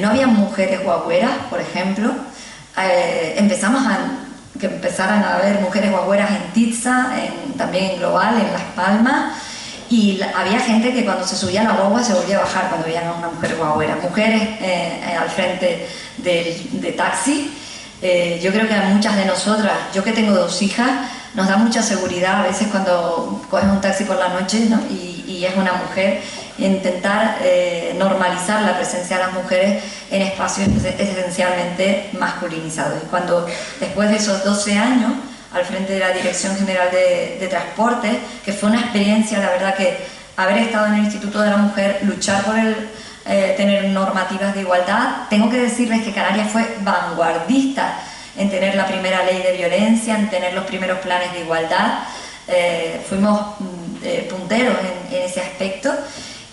No había mujeres guagüeras, por ejemplo. Empezamos a que empezaran a haber mujeres guagüeras en Titsa, también en Global, en Las Palmas, y había gente que cuando se subía a la guagua se volvía a bajar cuando veían a una mujer guagüera. Mujeres al frente de taxi. Yo creo que a muchas de nosotras, yo que tengo 2 hijas, nos da mucha seguridad a veces cuando coges un taxi por la noche, ¿no? y es una mujer, intentar normalizar la presencia de las mujeres en espacios esencialmente masculinizados. Y cuando, después de esos 12 años al frente de la Dirección General de Transporte, que fue una experiencia, la verdad, que haber estado en el Instituto de la Mujer, luchar por tener normativas de igualdad, tengo que decirles que Canarias fue vanguardista en tener la primera ley de violencia, en tener los primeros planes de igualdad. Fuimos punteros en ese aspecto.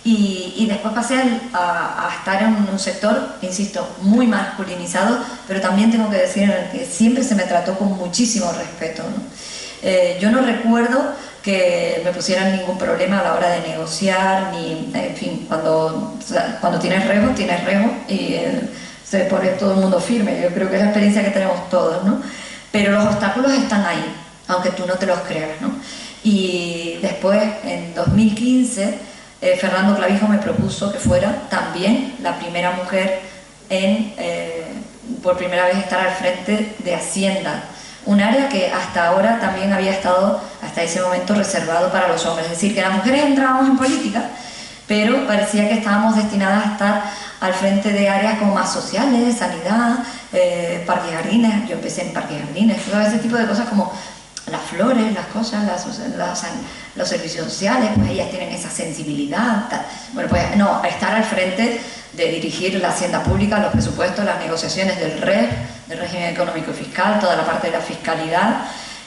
Y después pasé a estar en un sector, insisto, muy masculinizado, pero también tengo que decir en el que siempre se me trató con muchísimo respeto, ¿no? Yo no recuerdo que me pusieran ningún problema a la hora de negociar, ni, en fin, cuando tienes riesgo, y se pone todo el mundo firme. Yo creo que es la experiencia que tenemos todos, ¿no? Pero los obstáculos están ahí, aunque tú no te los creas, ¿no? Y después, en 2015, Fernando Clavijo me propuso que fuera también la primera mujer en, por primera vez, estar al frente de Hacienda, un área que hasta ahora también había estado, hasta ese momento, reservado para los hombres. Es decir, que las mujeres entrábamos en política, pero parecía que estábamos destinadas a estar al frente de áreas como más sociales, sanidad, parques y jardines. Yo empecé en parques y jardines, todo ese tipo de cosas como las flores, las cosas, los servicios sociales, pues ellas tienen esa sensibilidad. Bueno, pues no, estar al frente de dirigir la hacienda pública, los presupuestos, las negociaciones del REF, del régimen económico y fiscal, toda la parte de la fiscalidad,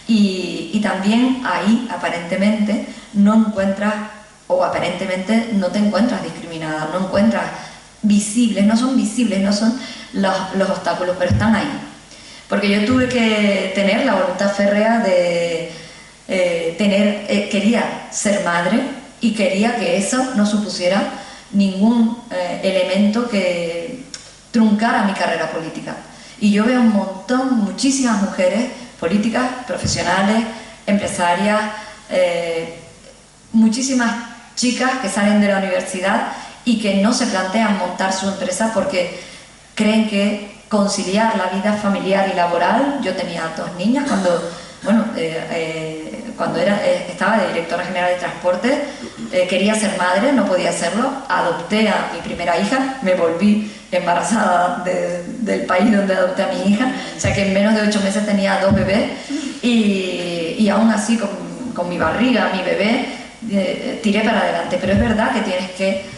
y también ahí aparentemente no encuentras, o aparentemente no te encuentras discriminada, no encuentras visibles, no son visibles, no son los obstáculos, pero están ahí. Porque yo tuve que tener la voluntad férrea de quería ser madre y quería que eso no supusiera ningún elemento que truncara mi carrera política. Y yo veo un montón, muchísimas mujeres políticas, profesionales, empresarias, muchísimas chicas que salen de la universidad y que no se plantean montar su empresa porque creen que conciliar la vida familiar y laboral. Yo tenía 2 niñas cuando, bueno, cuando estaba de directora general de transporte, quería ser madre, no podía serlo, adopté a mi primera hija, me volví embarazada del país donde adopté a mi hija, o sea que en menos de 8 meses tenía 2 bebés y aún así con mi barriga, mi bebé, tiré para adelante. Pero es verdad que tienes que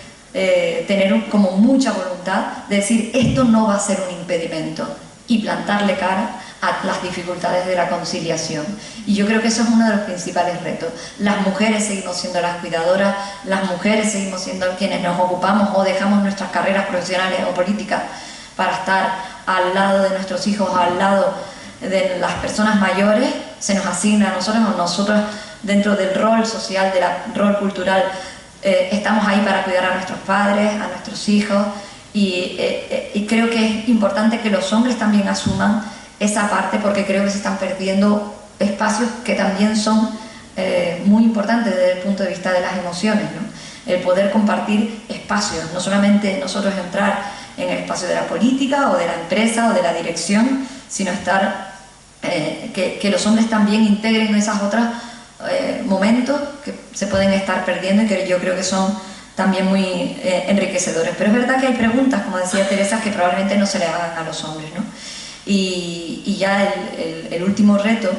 tener como mucha voluntad de decir esto no va a ser un impedimento y plantarle cara a las dificultades de la conciliación. Y yo creo que eso es uno de los principales retos. Las mujeres seguimos siendo las cuidadoras, las mujeres seguimos siendo quienes nos ocupamos o dejamos nuestras carreras profesionales o políticas para estar al lado de nuestros hijos, al lado de las personas mayores. Se nos asigna a nosotros o nosotros dentro del rol social, del rol cultural. Estamos ahí para cuidar a nuestros padres, a nuestros hijos, y creo que es importante que los hombres también asuman esa parte, porque creo que se están perdiendo espacios que también son muy importantes desde el punto de vista de las emociones, ¿no? El poder compartir espacios, no solamente nosotros entrar en el espacio de la política o de la empresa o de la dirección, sino que los hombres también integren esas otras momentos que se pueden estar perdiendo y que yo creo que son también muy enriquecedores. Pero es verdad que hay preguntas, como decía Teresa, que probablemente no se le hagan a los hombres, ¿no? Y ya el último reto,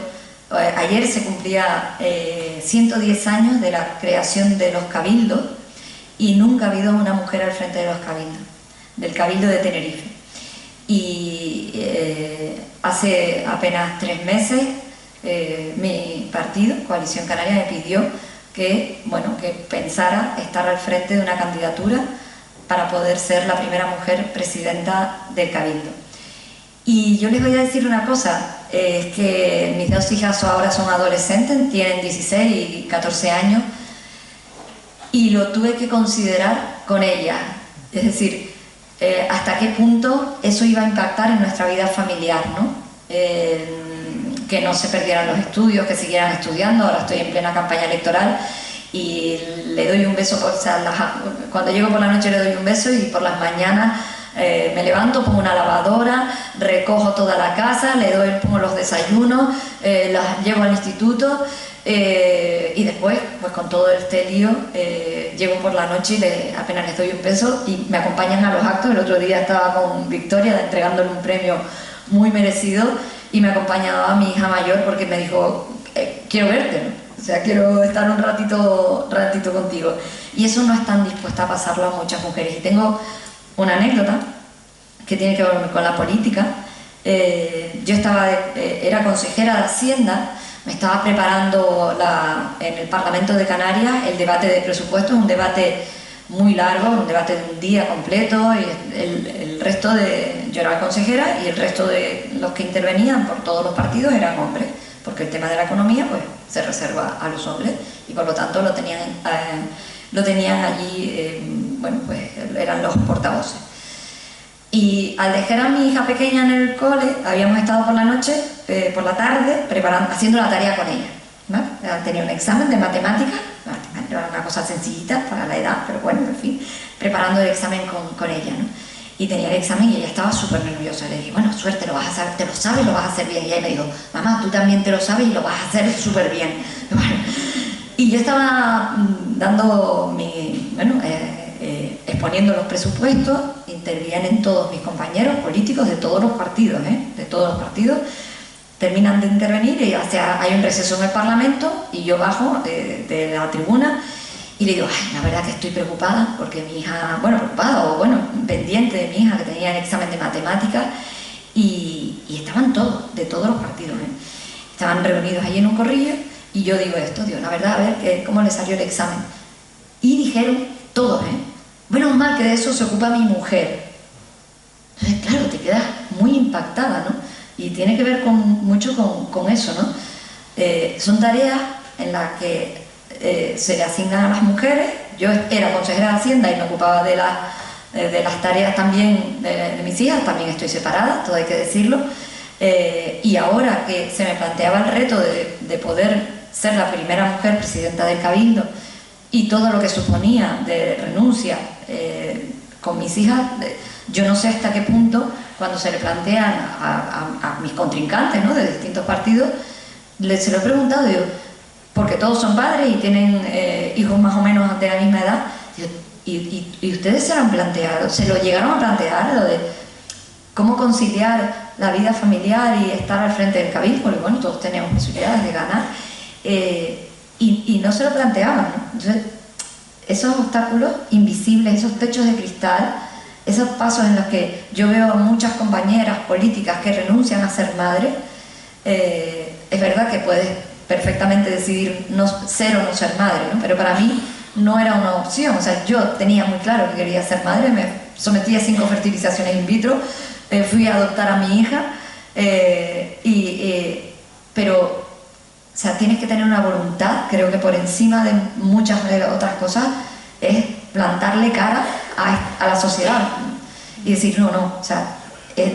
ayer se cumplía 110 años de la creación de los cabildos y nunca ha habido una mujer al frente de los cabildos, del Cabildo de Tenerife. Y hace apenas 3 meses mi partido, Coalición Canaria, me pidió que pensara estar al frente de una candidatura para poder ser la primera mujer presidenta del Cabildo. Y yo les voy a decir una cosa, es que mis 2 hijas ahora son adolescentes, tienen 16 y 14 años, y lo tuve que considerar con ellas, es decir, hasta qué punto eso iba a impactar en nuestra vida familiar, ¿no? Que no se perdieran los estudios, que siguieran estudiando. Ahora estoy en plena campaña electoral y le doy un beso, cuando llego por la noche le doy un beso, y por las mañanas me levanto, pongo una lavadora, recojo toda la casa, pongo los desayunos, las llevo al instituto, y después, pues con todo este lío, llego por la noche y apenas les doy un beso y me acompañan a los actos. El otro día estaba con Victoria entregándole un premio muy merecido y me acompañaba mi hija mayor porque me dijo, quiero verte, ¿no? O sea, quiero estar un ratito contigo. Y eso no están dispuestas a pasarlo a muchas mujeres. Y tengo una anécdota que tiene que ver con la política. Yo era consejera de Hacienda, me estaba preparando en el Parlamento de Canarias el debate de presupuestos, un debate muy largo, un debate de un día completo, y yo era la consejera y el resto de los que intervenían por todos los partidos eran hombres, porque el tema de la economía pues se reserva a los hombres y por lo tanto lo tenían allí, bueno, pues eran los portavoces. Y al dejar a mi hija pequeña en el cole, habíamos estado por la noche, por la tarde, haciendo la tarea con ella, ¿no? Tenía un examen de matemáticas, era una cosa sencillita para la edad, pero bueno, en fin, preparando el examen con ella, ¿no? Y tenía el examen y ella estaba súper nerviosa. Le dije, bueno, suerte, lo vas a hacer, te lo sabes, lo vas a hacer bien. Y ella me dijo, mamá, tú también te lo sabes y lo vas a hacer súper bien. Bueno, y yo estaba dando exponiendo los presupuestos, intervienen todos mis compañeros políticos de todos los partidos, de todos los partidos, terminan de intervenir y hay un receso en el Parlamento y yo bajo de la tribuna y le digo, ay, la verdad que estoy preocupada porque mi hija, pendiente de mi hija que tenía el examen de matemáticas y estaban todos, de todos los partidos, estaban reunidos ahí en un corrillo y yo digo esto, digo, la verdad, a ver cómo le salió el examen. Y dijeron todos, menos mal que de eso se ocupa mi mujer. Entonces, claro, te quedas muy impactada, ¿no? Y tiene que ver mucho con eso, ¿no? Son tareas en las que se le asignan a las mujeres. Yo era consejera de Hacienda y me ocupaba de las tareas también de mis hijas, también estoy separada, todo hay que decirlo. Y ahora que se me planteaba el reto de poder ser la primera mujer presidenta del Cabildo y todo lo que suponía de renuncia con mis hijas, yo no sé hasta qué punto, cuando se le plantean a mis contrincantes, ¿no?, de distintos partidos, se lo he preguntado, digo, porque todos son padres y tienen hijos más o menos de la misma edad, digo, y ustedes se lo han planteado, se lo llegaron a plantear, lo de cómo conciliar la vida familiar y estar al frente del Cabildo, porque bueno, todos tenemos posibilidades de ganar, y no se lo planteaban, ¿no? Entonces, esos obstáculos invisibles, esos techos de cristal, esos pasos en los que yo veo a muchas compañeras políticas que renuncian a ser madres, es verdad que puedes perfectamente decidir ser o no ser madre, ¿no? Pero para mí no era una opción. O sea, yo tenía muy claro que quería ser madre, me sometí a 5 fertilizaciones in vitro, fui a adoptar a mi hija, pero o sea, tienes que tener una voluntad, creo que por encima de muchas otras cosas, es plantarle cara a la sociedad y decir, no, o sea,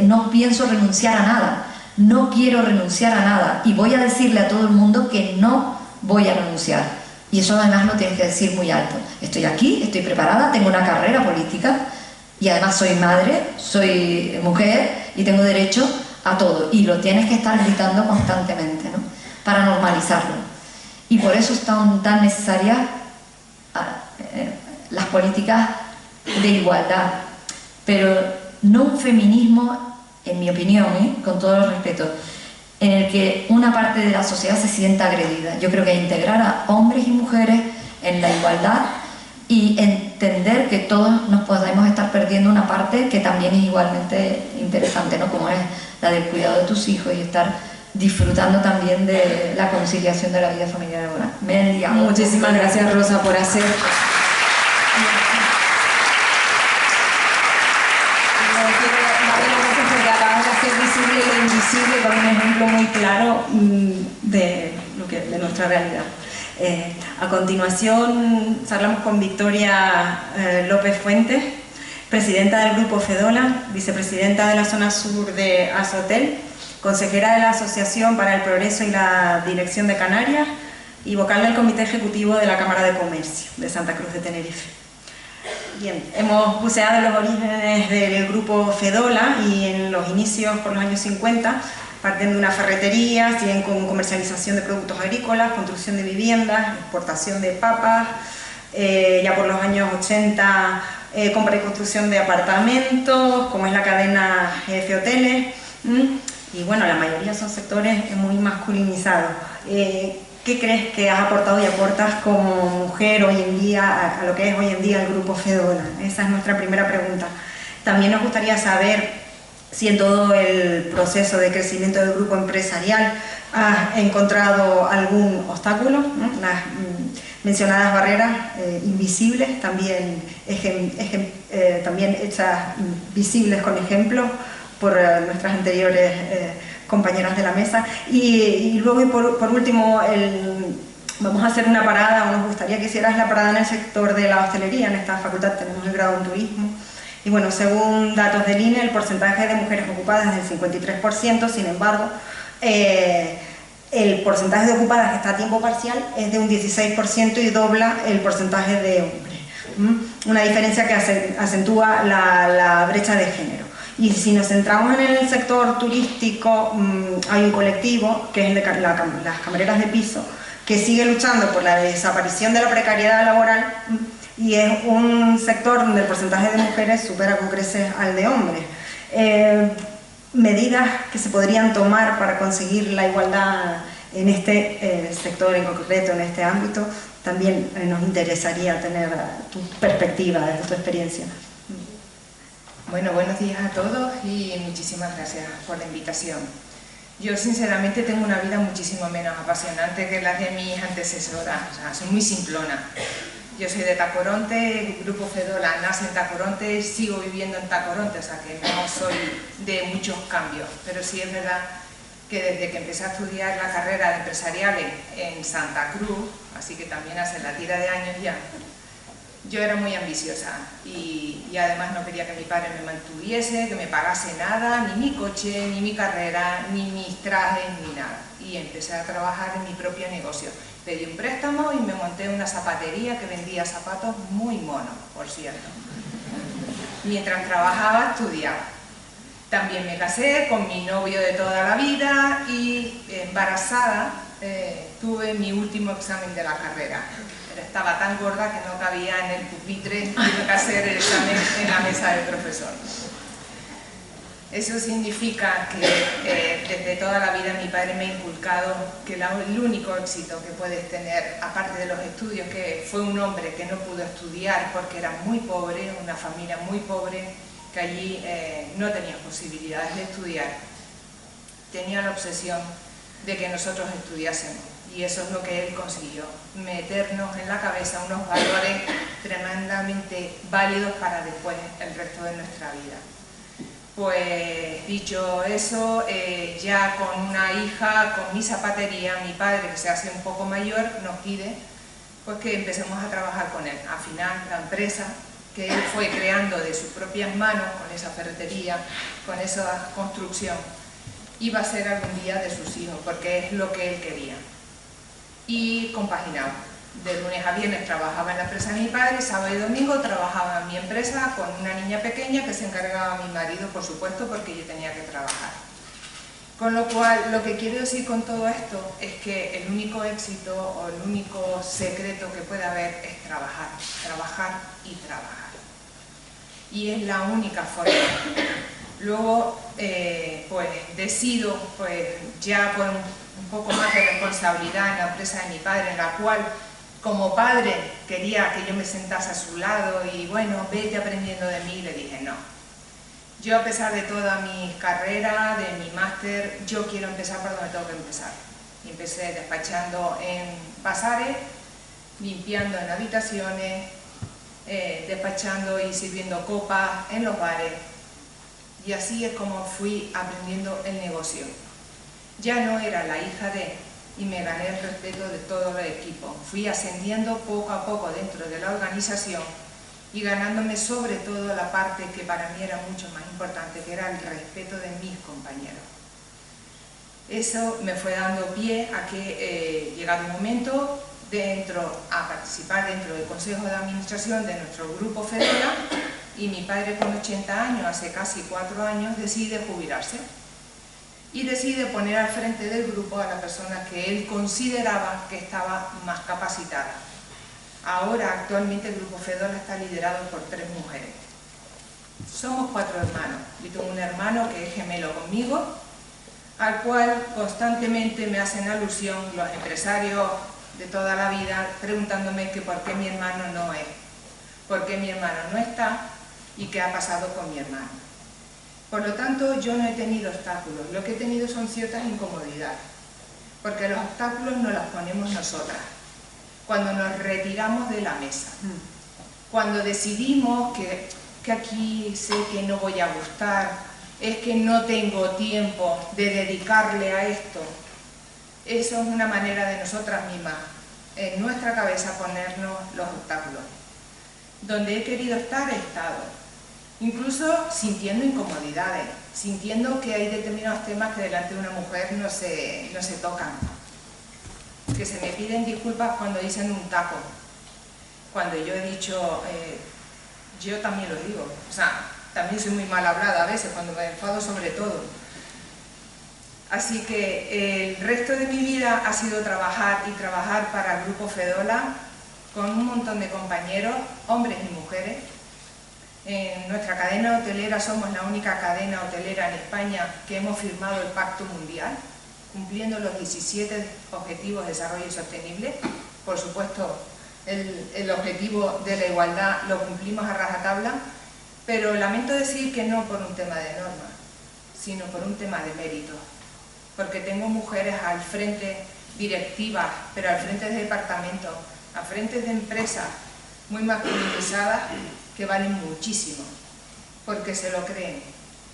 no pienso renunciar a nada, no quiero renunciar a nada y voy a decirle a todo el mundo que no voy a renunciar. Y eso además lo tienes que decir muy alto. Estoy aquí, estoy preparada, tengo una carrera política y además soy madre, soy mujer y tengo derecho a todo. Y lo tienes que estar gritando constantemente, ¿no?, para normalizarlo. Y por eso están tan necesarias las políticas de igualdad, pero no un feminismo, en mi opinión, con todo el respeto, en el que una parte de la sociedad se sienta agredida. Yo creo que integrar a hombres y mujeres en la igualdad y entender que todos nos podemos estar perdiendo una parte que también es igualmente interesante, ¿no?, como es la del cuidado de tus hijos y estar disfrutando también de la conciliación de la vida familiar y laboral. Muchísimas gracias, Rosa, por hacer... Acabas de hacer visible lo invisible con un ejemplo muy claro de nuestra realidad. A continuación charlamos con Victoria López Fuentes, presidenta del Grupo Fedola, vicepresidenta de la zona sur de Azotel, consejera de la Asociación para el Progreso y la Dirección de Canarias y vocal del Comité Ejecutivo de la Cámara de Comercio de Santa Cruz de Tenerife. Bien, hemos buceado en los orígenes del Grupo Fedola y en los inicios por los años 50, partiendo de una ferretería, siguen con comercialización de productos agrícolas, construcción de viviendas, exportación de papas, ya por los años 80 compra y construcción de apartamentos, como es la cadena GF Hoteles, y bueno, la mayoría son sectores muy masculinizados. ¿Qué crees que has aportado y aportas como mujer hoy en día a lo que es hoy en día el Grupo Fedola? Esa es nuestra primera pregunta. También nos gustaría saber si en todo el proceso de crecimiento del grupo empresarial has encontrado algún obstáculo, ¿no? Las mencionadas barreras invisibles, también hechas visibles con ejemplos por nuestras anteriores compañeras de la mesa. Y luego, y por último, vamos a hacer una parada, o nos gustaría que hicieras la parada en el sector de la hostelería. En esta facultad tenemos el grado en turismo. Y bueno, según datos del INE, el porcentaje de mujeres ocupadas es del 53%, sin embargo, el porcentaje de ocupadas que está a tiempo parcial es de un 16% y dobla el porcentaje de hombres. Una diferencia que acentúa la brecha de género. Y si nos centramos en el sector turístico, hay un colectivo, que es el de las camareras de piso, que sigue luchando por la desaparición de la precariedad laboral, y es un sector donde el porcentaje de mujeres supera con creces al de hombres. Medidas que se podrían tomar para conseguir la igualdad en este sector en concreto, en este ámbito, también nos interesaría tener tu perspectiva, desde tu experiencia. Bueno, buenos días a todos y muchísimas gracias por la invitación. Yo sinceramente tengo una vida muchísimo menos apasionante que la de mis antecesoras, o sea, soy muy simplona. Yo soy de Tacoronte, el grupo Fedola nace en Tacoronte, sigo viviendo en Tacoronte, o sea que no soy de muchos cambios, pero sí es verdad que desde que empecé a estudiar la carrera de empresariales en Santa Cruz, así que también hace la tira de años ya, yo era muy ambiciosa y además no quería que mi padre me mantuviese, que me pagase nada, ni mi coche, ni mi carrera, ni mis trajes, ni nada. Y empecé a trabajar en mi propio negocio. Pedí un préstamo y me monté una zapatería que vendía zapatos muy monos, por cierto. Mientras trabajaba, estudiaba. También me casé con mi novio de toda la vida y embarazada tuve mi último examen de la carrera. Pero estaba tan gorda que no cabía en el pupitre, tuve que hacer el examen en la mesa del profesor. Eso significa que desde toda la vida mi padre me ha inculcado que el único éxito que puedes tener, aparte de los estudios, que fue un hombre que no pudo estudiar porque era muy pobre, una familia muy pobre, que allí no tenía posibilidades de estudiar, tenía la obsesión de que nosotros estudiásemos. Y eso es lo que él consiguió, meternos en la cabeza unos valores tremendamente válidos para después el resto de nuestra vida. Pues dicho eso, ya con una hija, con mi zapatería, mi padre, que se hace un poco mayor, nos pide pues que empecemos a trabajar con él. Al final, la empresa que él fue creando de sus propias manos, con esa ferretería, con esa construcción, iba a ser algún día de sus hijos, porque es lo que él quería. Y compaginaba. De lunes a viernes trabajaba en la empresa de mi padre, sábado y domingo trabajaba en mi empresa con una niña pequeña que se encargaba a mi marido, por supuesto, porque yo tenía que trabajar. Con lo cual, lo que quiero decir con todo esto es que el único éxito o el único secreto que puede haber es trabajar, trabajar y trabajar. Y es la única forma. Luego, pues decido, pues ya con un poco más de responsabilidad en la empresa de mi padre, en la cual como padre quería que yo me sentase a su lado y bueno, vete aprendiendo de mí, le dije no. Yo, a pesar de toda mi carrera, de mi máster, yo quiero empezar por donde tengo que empezar. Y empecé despachando en bazares, limpiando en habitaciones, despachando y sirviendo copas en los bares. Y así es como fui aprendiendo el negocio. Ya no era la hija de, y me gané el respeto de todo el equipo. Fui ascendiendo poco a poco dentro de la organización y ganándome sobre todo la parte que para mí era mucho más importante, que era el respeto de mis compañeros. Eso me fue dando pie a que, llegado un momento, a participar dentro del Consejo de Administración de nuestro grupo Fedola, y mi padre, con 80 años, hace casi 4 años, decide jubilarse y decide poner al frente del grupo a la persona que él consideraba que estaba más capacitada. Ahora, actualmente, el grupo Fedola está liderado por 3 mujeres. Somos 4 hermanos. Yo tengo un hermano que es gemelo conmigo, al cual constantemente me hacen alusión los empresarios de toda la vida, preguntándome que por qué mi hermano no es, por qué mi hermano no está y qué ha pasado con mi hermano. Por lo tanto, yo no he tenido obstáculos, lo que he tenido son ciertas incomodidades, porque los obstáculos nos los ponemos nosotras, cuando nos retiramos de la mesa, cuando decidimos que aquí sé que no voy a gustar, es que no tengo tiempo de dedicarle a esto. Eso es una manera de nosotras mismas, en nuestra cabeza, ponernos los obstáculos. Donde he querido estar, he estado. Incluso sintiendo incomodidades, sintiendo que hay determinados temas que delante de una mujer no se tocan. Que se me piden disculpas cuando dicen un taco. Cuando yo he dicho, yo también lo digo, o sea, también soy muy mal hablada a veces, cuando me enfado sobre todo. Así que el resto de mi vida ha sido trabajar y trabajar para el Grupo Fedola, con un montón de compañeros, hombres y mujeres. En nuestra cadena hotelera somos la única cadena hotelera en España que hemos firmado el Pacto Mundial, cumpliendo los 17 Objetivos de Desarrollo Sostenible. Por supuesto, el objetivo de la igualdad lo cumplimos a rajatabla, pero lamento decir que no por un tema de norma, sino por un tema de mérito. Porque tengo mujeres al frente, directivas, pero al frente de departamentos, al frente de empresas muy masculinizadas, que valen muchísimo, porque se lo creen,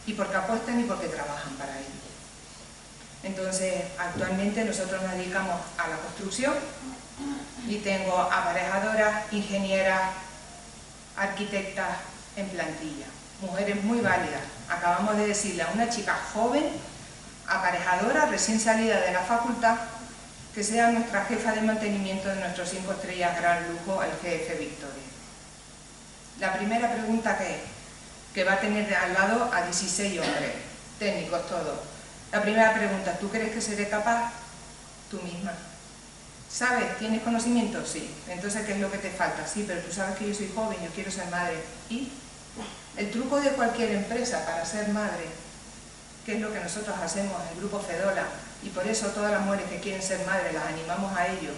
y porque apuestan y porque trabajan para ello. Entonces, actualmente nosotros nos dedicamos a la construcción, y tengo aparejadoras, ingenieras, arquitectas en plantilla, mujeres muy válidas. Acabamos de decirle a una chica joven, aparejadora, recién salida de la facultad, que sea nuestra jefa de mantenimiento de nuestros 5 estrellas Gran Lujo, el GF Victoria. La primera pregunta que va a tener al lado a 16 hombres, técnicos todos. La primera pregunta, ¿tú crees que seré capaz? Tú misma. ¿Sabes? ¿Tienes conocimiento? Sí. Entonces, ¿qué es lo que te falta? Sí, pero tú sabes que yo soy joven, yo quiero ser madre. ¿Y? El truco de cualquier empresa para ser madre, que es lo que nosotros hacemos en el Grupo Fedola, y por eso todas las mujeres que quieren ser madres las animamos a ello,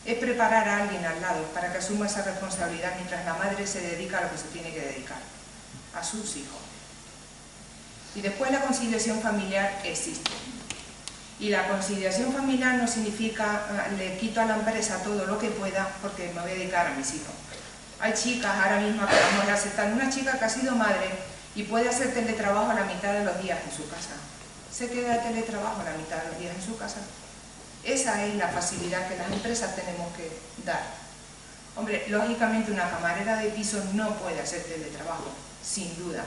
es preparar a alguien al lado para que asuma esa responsabilidad mientras la madre se dedica a lo que se tiene que dedicar, a sus hijos. Y después la conciliación familiar existe. Y la conciliación familiar no significa le quito a la empresa todo lo que pueda porque me voy a dedicar a mis hijos. Hay chicas ahora mismo que vamos a aceptar, una chica que ha sido madre y puede hacer teletrabajo a la mitad de los días en su casa. Se queda de teletrabajo a la mitad de los días en su casa. Esa es la facilidad que las empresas tenemos que dar. Hombre, lógicamente una camarera de piso no puede hacer teletrabajo, sin duda.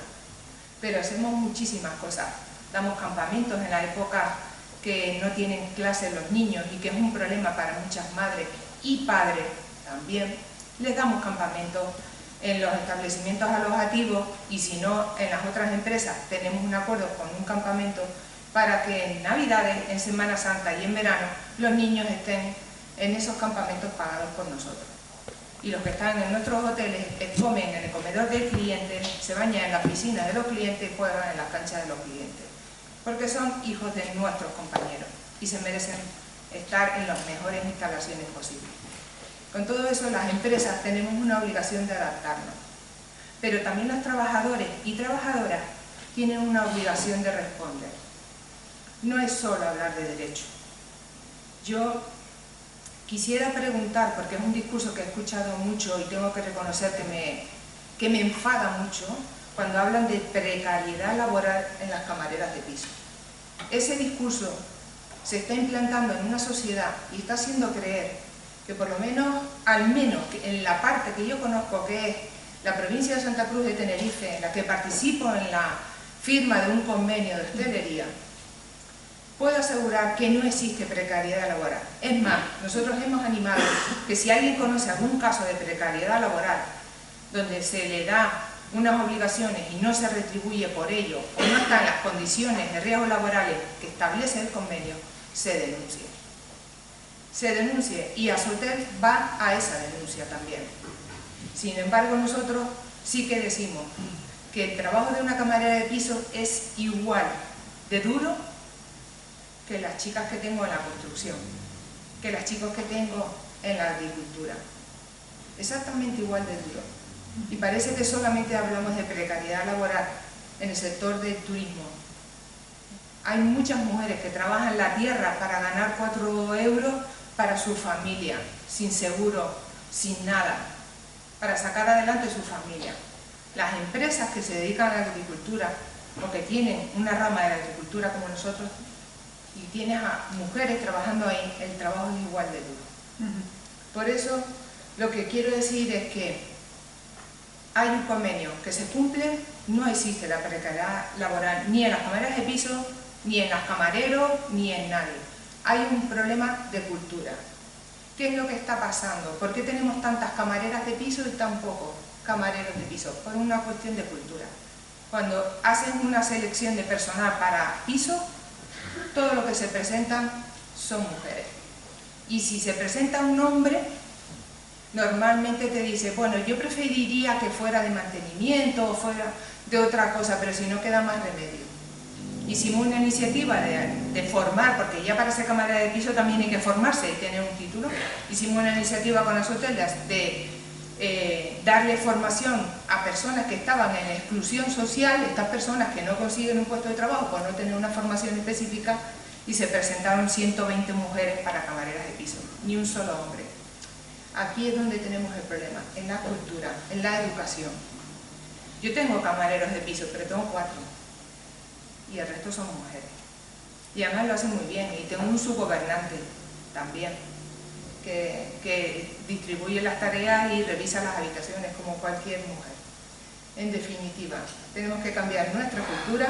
Pero hacemos muchísimas cosas. Damos campamentos en la época que no tienen clases los niños y que es un problema para muchas madres y padres también. Les damos campamentos en los establecimientos alojativos y si no, en las otras empresas tenemos un acuerdo con un campamento para que en Navidades, en Semana Santa y en verano los niños estén en esos campamentos pagados por nosotros. Y los que están en nuestros hoteles comen en el comedor del cliente, se bañan en la piscina de los clientes y juegan en las canchas de los clientes. Porque son hijos de nuestros compañeros y se merecen estar en las mejores instalaciones posibles. Con todo eso, las empresas tenemos una obligación de adaptarnos. Pero también los trabajadores y trabajadoras tienen una obligación de responder. No es solo hablar de derecho. Yo quisiera preguntar, porque es un discurso que he escuchado mucho y tengo que reconocer que me enfada mucho, cuando hablan de precariedad laboral en las camareras de piso. Ese discurso se está implantando en una sociedad y está haciendo creer que por lo menos, al menos en la parte que yo conozco, que es la provincia de Santa Cruz de Tenerife, en la que participo en la firma de un convenio de hostelería, puedo asegurar que no existe precariedad laboral. Es más, nosotros hemos animado que si alguien conoce algún caso de precariedad laboral, donde se le da unas obligaciones y no se retribuye por ello, o no están las condiciones de riesgos laborales que establece el convenio, se denuncie. Se denuncie y Asotel va a esa denuncia también. Sin embargo, nosotros sí que decimos que el trabajo de una camarera de piso es igual de duro que las chicas que tengo en la construcción, que los chicos que tengo en la agricultura. Exactamente igual de duro. Y parece que solamente hablamos de precariedad laboral en el sector del turismo. Hay muchas mujeres que trabajan la tierra para ganar 4 euros para su familia, sin seguro, sin nada, para sacar adelante su familia. Las empresas que se dedican a la agricultura, o que tienen una rama de la agricultura como nosotros, y tienes a mujeres trabajando ahí, el trabajo es igual de duro. Por eso, lo que quiero decir es que hay un convenio que se cumple, no existe la precariedad laboral ni en las camareras de piso, ni en las camareros, ni en nadie. Hay un problema de cultura. ¿Qué es lo que está pasando? ¿Por qué tenemos tantas camareras de piso y tan pocos camareros de piso? Por una cuestión de cultura. Cuando hacen una selección de personal para piso, todo lo que se presentan son mujeres. Y si se presenta un hombre, normalmente te dice, bueno, yo preferiría que fuera de mantenimiento o fuera de otra cosa, pero si no queda más remedio. Hicimos una iniciativa de formar, porque ya para ser camarera de piso también hay que formarse y tener un título. Hicimos una iniciativa con las hotelas de darle formación a personas que estaban en exclusión social, estas personas que no consiguen un puesto de trabajo por no tener una formación específica, y se presentaron 120 mujeres para camareras de piso, ni un solo hombre. Aquí es donde tenemos el problema, en la cultura, en la educación. Yo tengo camareros de piso, pero tengo 4, y el resto son mujeres. Y además lo hacen muy bien, y tengo un subgobernante también, que distribuye las tareas y revisa las habitaciones como cualquier mujer. En definitiva, tenemos que cambiar nuestra cultura,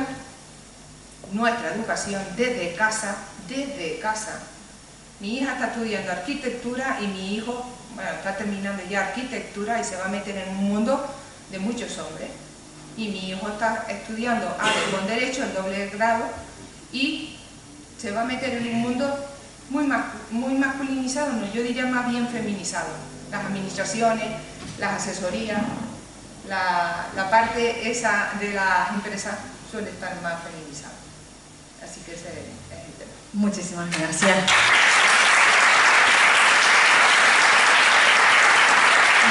nuestra educación desde casa, desde casa. Mi hija está estudiando arquitectura y mi hijo, bueno, está terminando ya arquitectura y se va a meter en un mundo de muchos hombres. Y mi hijo está estudiando algo con derecho, el doble grado, y se va a meter en un mundo muy masculinizado, no, yo diría más bien feminizado. Las administraciones, las asesorías, la parte esa de las empresas suele estar más feminizada. Así que ese es el tema. Muchísimas gracias.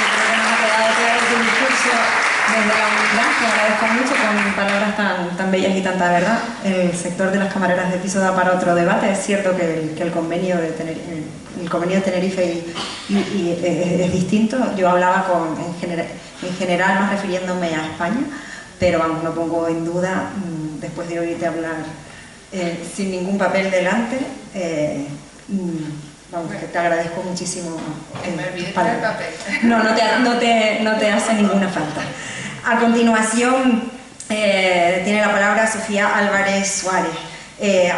Yo creo que nos ha quedado claro tu discurso desde la humildad, que agradezco mucho, con palabras tan bellas y tanta verdad. El sector de las camareras de piso da para otro debate. Es cierto que el convenio de Tenerife es distinto. Yo hablaba en general más refiriéndome a España, pero vamos, no pongo en duda, después de oírte hablar sin ningún papel delante, vamos, que te agradezco muchísimo. Me olvidé del papel. No te hace ninguna falta. A continuación tiene la palabra Sofía Álvarez Suárez,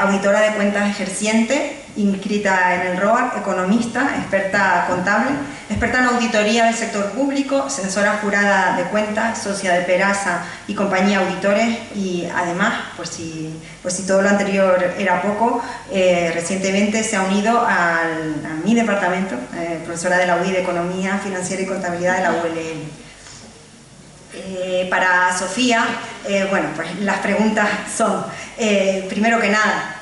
auditora de cuentas ejerciente, inscrita en el ROAC, economista, experta contable, experta en auditoría del sector público, censora jurada de cuentas, socia de Peraza y compañía auditores, y además, por si todo lo anterior era poco, recientemente se ha unido a mi departamento, profesora de la UDI de Economía Financiera y Contabilidad de la ULL. Para Sofía, bueno, pues las preguntas son, primero que nada,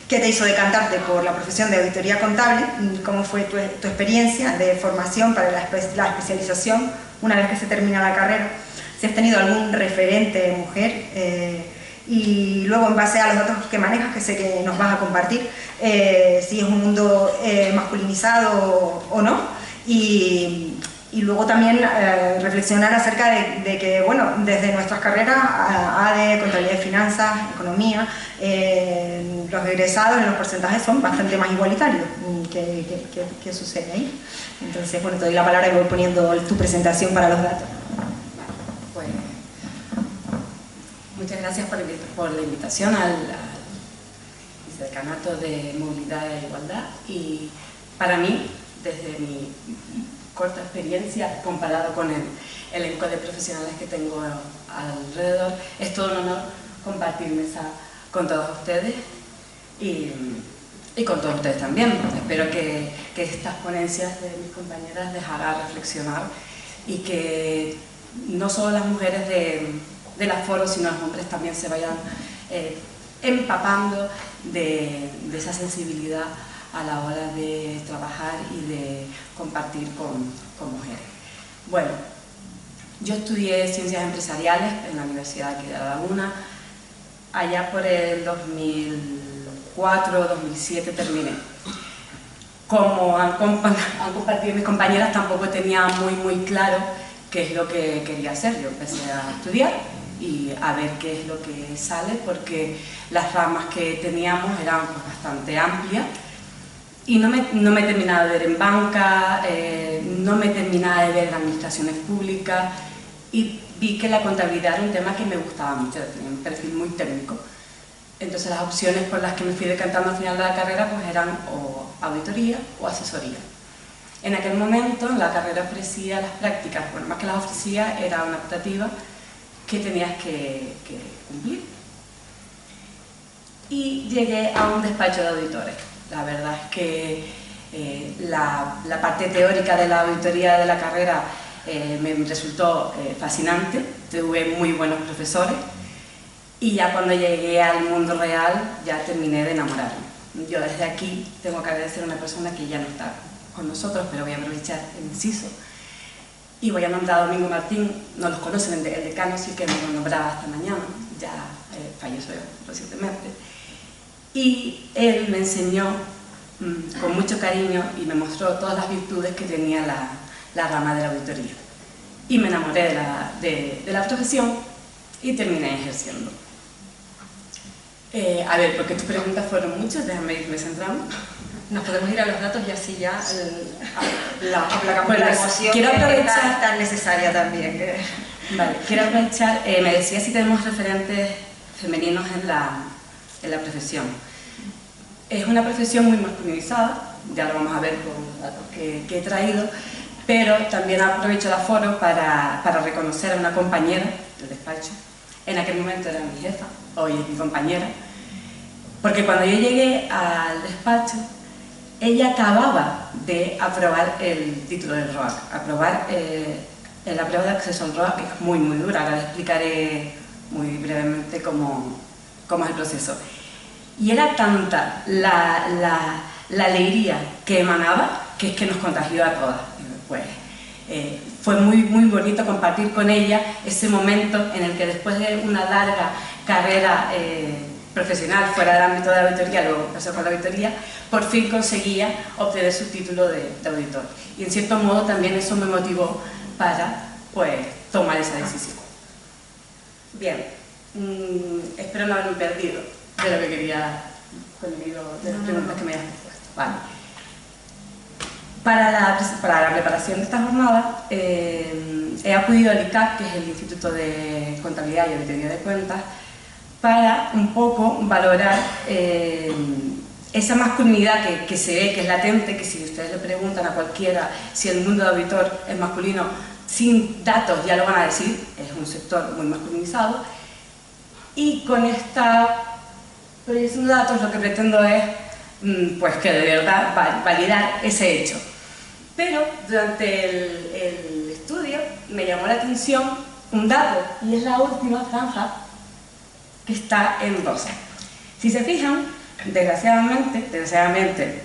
¿qué te hizo decantarte por la profesión de auditoría contable? ¿Cómo fue tu experiencia de formación para la especialización una vez que se termina la carrera? Si has tenido algún referente mujer, y luego en base a los datos que manejas, que sé que nos vas a compartir, si es un mundo masculinizado o no, y luego también reflexionar acerca de que, bueno, desde nuestras carreras, ADE, Contabilidad y Finanzas, Economía, los egresados en los porcentajes son bastante más igualitarios. ¿Qué sucede ahí? Entonces, bueno, te doy la palabra y voy poniendo tu presentación para los datos. Pues, muchas gracias por la invitación al Vicedecanato de Movilidad e Igualdad. Y para mí, desde mi corta experiencia comparado con el elenco de profesionales que tengo alrededor, es todo un honor compartir mesa con todos ustedes y con todos ustedes también. Espero que estas ponencias de mis compañeras les hagan reflexionar y que no solo las mujeres del aforo, sino los hombres también se vayan empapando de esa sensibilidad a la hora de trabajar y de compartir con mujeres. Bueno, Yo estudié Ciencias Empresariales en la Universidad de La Laguna, allá por el 2004, 2007 terminé. Como han compartido mis compañeras, tampoco tenía muy claro qué es lo que quería hacer. Yo empecé a estudiar y a ver qué es lo que sale, porque las ramas que teníamos eran pues bastante amplias y no me terminaba de ver en banca, no me terminaba de ver en administraciones públicas, y vi que la contabilidad era un tema que me gustaba mucho, tenía un perfil muy técnico. Entonces las opciones por las que me fui decantando al final de la carrera pues eran o auditoría o asesoría. En aquel momento la carrera ofrecía las prácticas, bueno, más que las ofrecía, era una optativa que tenías que cumplir. Y llegué a un despacho de auditores. La verdad es que la parte teórica de la auditoría de la carrera me resultó fascinante, tuve muy buenos profesores y ya cuando llegué al mundo real ya terminé de enamorarme. Yo desde aquí tengo que agradecer a una persona que ya no está con nosotros, pero voy a aprovechar el inciso y voy a nombrar a Domingo Martín. No los conocen, el decano sí que me lo nombraba esta mañana, ya falleció recientemente, y él me enseñó con mucho cariño y me mostró todas las virtudes que tenía la rama de la auditoría, y me enamoré de la profesión y terminé ejerciendo. A ver, porque tus preguntas fueron muchas, déjame irme centrando. Nos podemos ir a los datos y así ya aplacamos Bueno, la emoción quiero que aprovechar- es tan necesaria también. Vale, quiero aprovechar, me decía si tenemos referentes femeninos en la profesión. Es una profesión muy masculinizada, ya lo vamos a ver con los datos que he traído, pero también aprovecho el aforo para reconocer a una compañera del despacho. En aquel momento era mi jefa, hoy es mi compañera, porque cuando yo llegué al despacho, ella acababa de aprobar el título del ROAC, aprobar la prueba de acceso al ROAC, que es muy dura. Ahora les explicaré muy brevemente cómo es el proceso. Y era tanta la alegría que emanaba, que es que nos contagió a todas. Pues, fue muy bonito compartir con ella ese momento en el que después de una larga carrera profesional fuera del ámbito de la auditoría, luego pasó con la auditoría, por fin conseguía obtener su título de auditor. Y en cierto modo también eso me motivó para pues, tomar esa decisión. Bien, espero no haberme perdido de lo que quería con el hilo de las preguntas que me hayas puesto. Vale. Para la preparación de esta jornada he acudido al ICAC, que es el Instituto de Contabilidad y Auditoría de Cuentas, para un poco valorar esa masculinidad que se ve, que es latente, que si ustedes le preguntan a cualquiera si el mundo de auditor es masculino, sin datos ya lo van a decir, es un sector muy masculinizado, y con esta proyección de datos lo que pretendo es pues que de verdad validar ese hecho. Pero durante el estudio me llamó la atención un dato, y es la última franja que está en rosa. Si se fijan, desgraciadamente,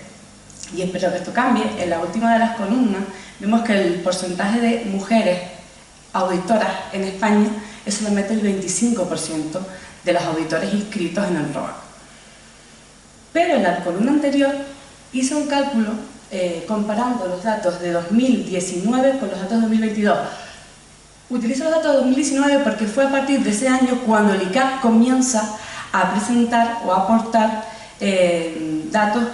y espero que esto cambie, en la última de las columnas vemos que el porcentaje de mujeres auditoras en España es solamente el 25% de los auditores inscritos en el ROAC. Pero en la columna anterior hice un cálculo comparando los datos de 2019 con los datos de 2022. Utilizo los datos de 2019 porque fue a partir de ese año cuando el ICAC comienza a presentar o a aportar datos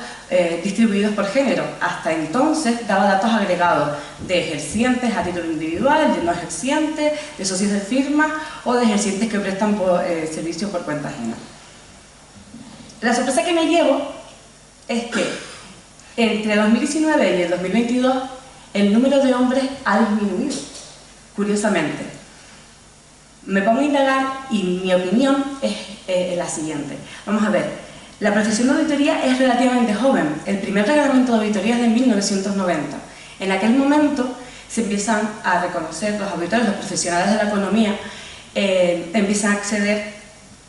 distribuidos por género. Hasta entonces daba datos agregados de ejercientes a título individual, de no ejercientes, de socios de firma o de ejercientes que prestan servicios por cuenta ajena. La sorpresa que me llevo es que entre 2019 y el 2022 el número de hombres ha disminuido, curiosamente. Me pongo a indagar y mi opinión es la siguiente. Vamos a ver, la profesión de auditoría es relativamente joven. El primer reglamento de auditoría es de 1990. En aquel momento se empiezan a reconocer los auditores, los profesionales de la economía, empiezan a acceder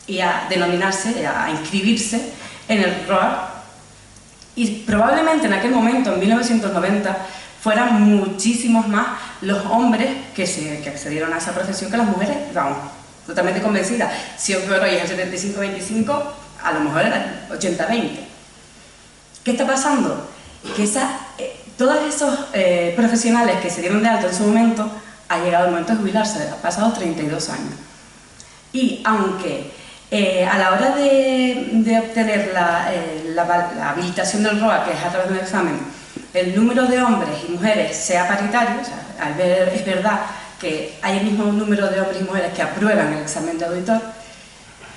y a denominarse, a inscribirse en el ROAC, y probablemente en aquel momento, en 1990, fueran muchísimos más los hombres que accedieron a esa profesión que las mujeres, vamos, totalmente convencida. Si hoy por hoy es el 75-25, a lo mejor era 80-20. ¿Qué está pasando? Que todos esos profesionales que se dieron de alta en su momento, ha llegado el momento de jubilarse, ha pasado 32 años. Y aunque a la hora de obtener la habilitación del ROA, que es a través de un examen, el número de hombres y mujeres sea paritario, o sea, es verdad que hay el mismo número de hombres y mujeres que aprueban el examen de auditor,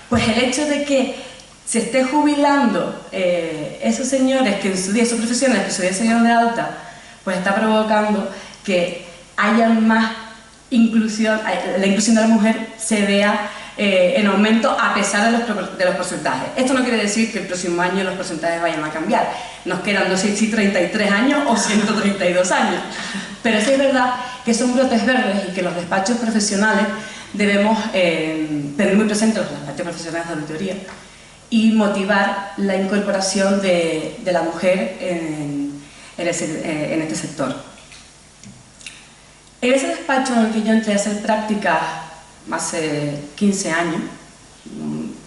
pues el hecho de que se esté jubilando esos señores que en su día, esos profesionales que en su día se dieron de alta, pues está provocando que haya más inclusión, la inclusión de la mujer se vea en aumento a pesar de los porcentajes. Esto no quiere decir que el próximo año los porcentajes vayan a cambiar. Nos quedan 233 años o 132 años. Pero sí es verdad que son brotes verdes y que los despachos profesionales debemos tener muy presentes los despachos profesionales de auditoría y motivar la incorporación de la mujer en este sector. En ese despacho en el que yo entré a hacer prácticas hace 15 años,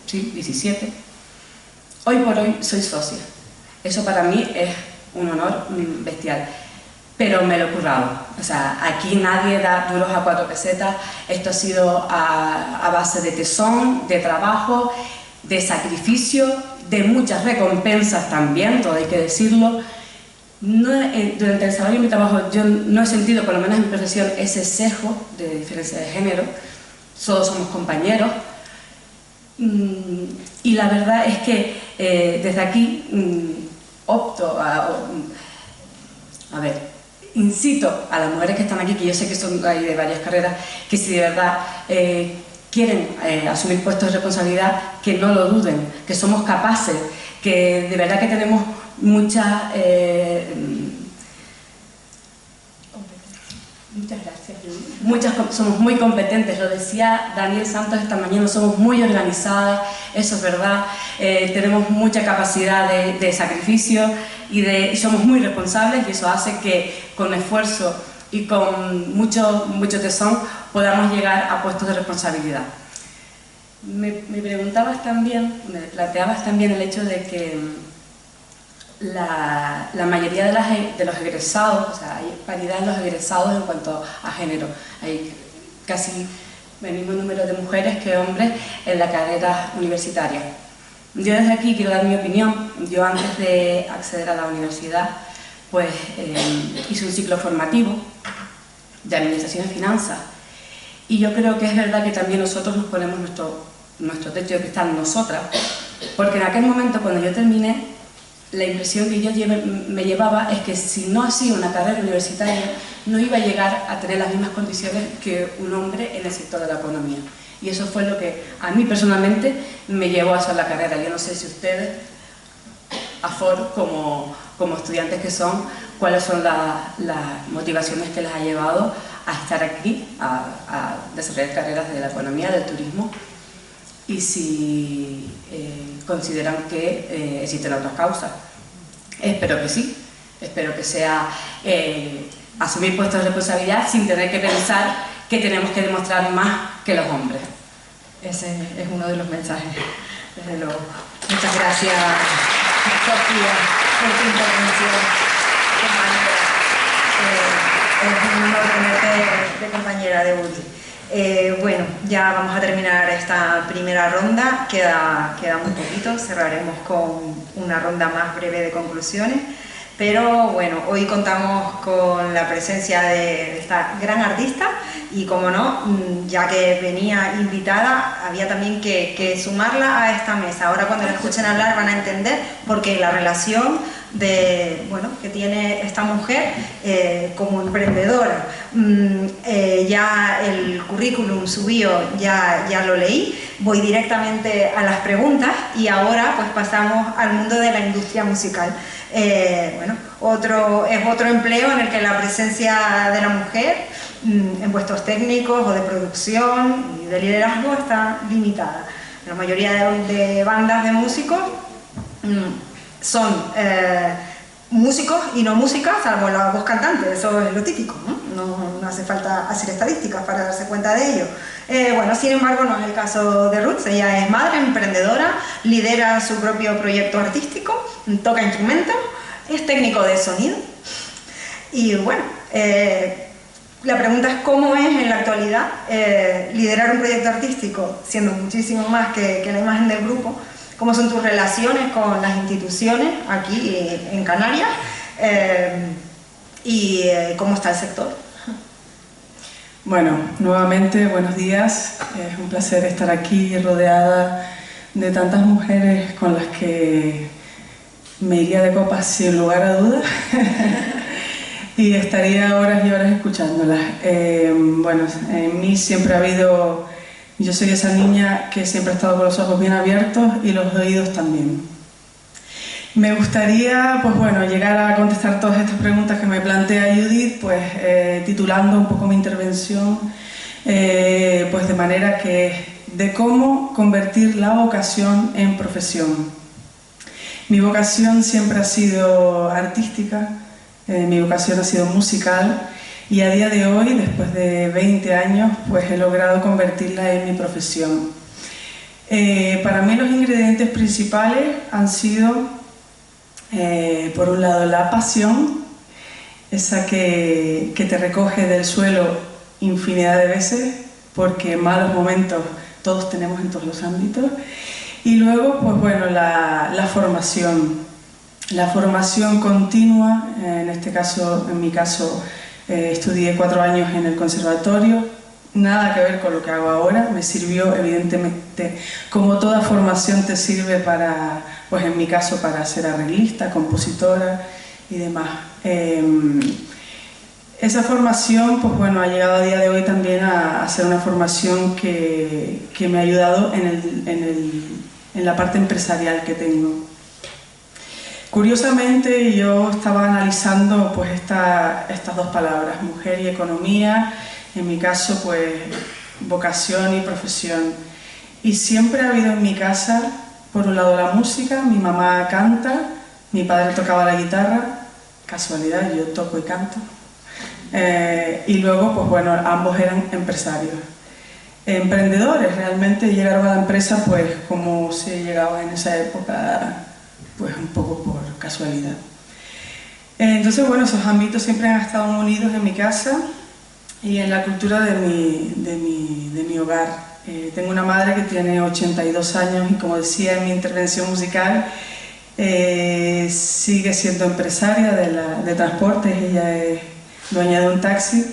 sí, 17, hoy por hoy soy socia. Eso para mí es un honor bestial, pero me lo he currado. O sea, aquí nadie da duros a 4 pesetas, esto ha sido a base de tesón, de trabajo, de sacrificio, de muchas recompensas también, todo hay que decirlo. Durante el desarrollo de mi trabajo yo no he sentido, por lo menos en mi profesión, ese sesgo de diferencia de género. Todos somos compañeros y la verdad es que desde aquí opto incito a las mujeres que están aquí, que yo sé que son de varias carreras, que si de verdad quieren asumir puestos de responsabilidad, que no lo duden, que somos capaces, que de verdad que tenemos muchas gracias. Somos muy competentes, lo decía Daniel Santos esta mañana, somos muy organizadas, eso es verdad, tenemos mucha capacidad de sacrificio y somos muy responsables, y eso hace que con esfuerzo y con mucho tesón podamos llegar a puestos de responsabilidad. Me preguntabas también, me planteabas también el hecho de que la mayoría de los egresados, o sea, hay paridad en los egresados en cuanto a género. Hay casi el mismo número de mujeres que hombres en la carrera universitaria. Yo desde aquí quiero dar mi opinión. Yo antes de acceder a la universidad, pues hice un ciclo formativo de Administración y Finanzas. Y yo creo que es verdad que también nosotros nos ponemos nuestro techo de cristal, nosotras, porque en aquel momento cuando yo terminé, la impresión que yo me llevaba es que si no hacía una carrera universitaria no iba a llegar a tener las mismas condiciones que un hombre en el sector de la economía. Y eso fue lo que a mí personalmente me llevó a hacer la carrera. Yo no sé si ustedes, AFOR, como estudiantes que son, cuáles son las motivaciones que les ha llevado a estar aquí, a desarrollar carreras de la economía, del turismo, y si consideran que existen otras causas. Espero que sí, espero que sea asumir puestos de responsabilidad sin tener que pensar que tenemos que demostrar más que los hombres. Ese es uno de los mensajes, desde luego. Muchas gracias, Sofía, por tu intervención, compañera. Es un honor tenerte de compañera de UDI. Bueno, ya vamos a terminar esta primera ronda, queda muy poquito, cerraremos con una ronda más breve de conclusiones, pero bueno, hoy contamos con la presencia de esta gran artista y, como no, ya que venía invitada, había también que sumarla a esta mesa. Ahora cuando la escuchen hablar van a entender por qué la relación que tiene esta mujer como emprendedora. Ya el currículum, su bio, ya lo leí. Voy directamente a las preguntas y ahora pues pasamos al mundo de la industria musical. Es otro empleo en el que la presencia de la mujer en puestos técnicos o de producción y de liderazgo está limitada. La mayoría de bandas de músicos son músicos y no músicas, salvo la voz cantante, eso es lo típico, ¿no? No hace falta hacer estadísticas para darse cuenta de ello. Bueno, sin embargo, no es el caso de Ruth. Ella es madre, emprendedora, lidera su propio proyecto artístico, toca instrumentos, es técnico de sonido. Y bueno, la pregunta es cómo es en la actualidad liderar un proyecto artístico, siendo muchísimo más que la imagen del grupo. ¿Cómo son tus relaciones con las instituciones aquí en Canarias? ¿Y cómo está el sector? Bueno, nuevamente buenos días. Es un placer estar aquí rodeada de tantas mujeres con las que me iría de copas sin lugar a dudas. Y estaría horas y horas escuchándolas. Bueno, en mí siempre ha habido... Yo soy esa niña que siempre ha estado con los ojos bien abiertos y los oídos también. Me gustaría, pues bueno, llegar a contestar todas estas preguntas que me plantea Judith, pues titulando un poco mi intervención, pues de manera que de cómo convertir la vocación en profesión. Mi vocación siempre ha sido artística, mi vocación ha sido musical. Y a día de hoy, después de 20 años, pues he logrado convertirla en mi profesión. Para mí los ingredientes principales han sido, por un lado, la pasión, esa que te recoge del suelo infinidad de veces, porque malos momentos todos tenemos en todos los ámbitos. Y luego, pues bueno, la formación continua, en este caso, en mi caso, estudié 4 años en el conservatorio, nada que ver con lo que hago ahora, me sirvió evidentemente, como toda formación te sirve para, pues en mi caso, para ser arreglista, compositora y demás. Esa formación, pues bueno, ha llegado a día de hoy también a ser una formación que me ha ayudado en la parte empresarial que tengo. Curiosamente, yo estaba analizando pues estas dos palabras, mujer y economía, en mi caso pues vocación y profesión. Y siempre ha habido en mi casa, por un lado la música, mi mamá canta, mi padre tocaba la guitarra, casualidad, yo toco y canto. Y luego, pues bueno, ambos eran empresarios. Emprendedores, realmente llegaron a la empresa pues como se llegaba en esa época, pues un poco por casualidad. Entonces, bueno, esos ámbitos siempre han estado unidos en mi casa y en la cultura de mi hogar. Tengo una madre que tiene 82 años y, como decía en mi intervención musical, sigue siendo empresaria de transportes. Ella es dueña de un taxi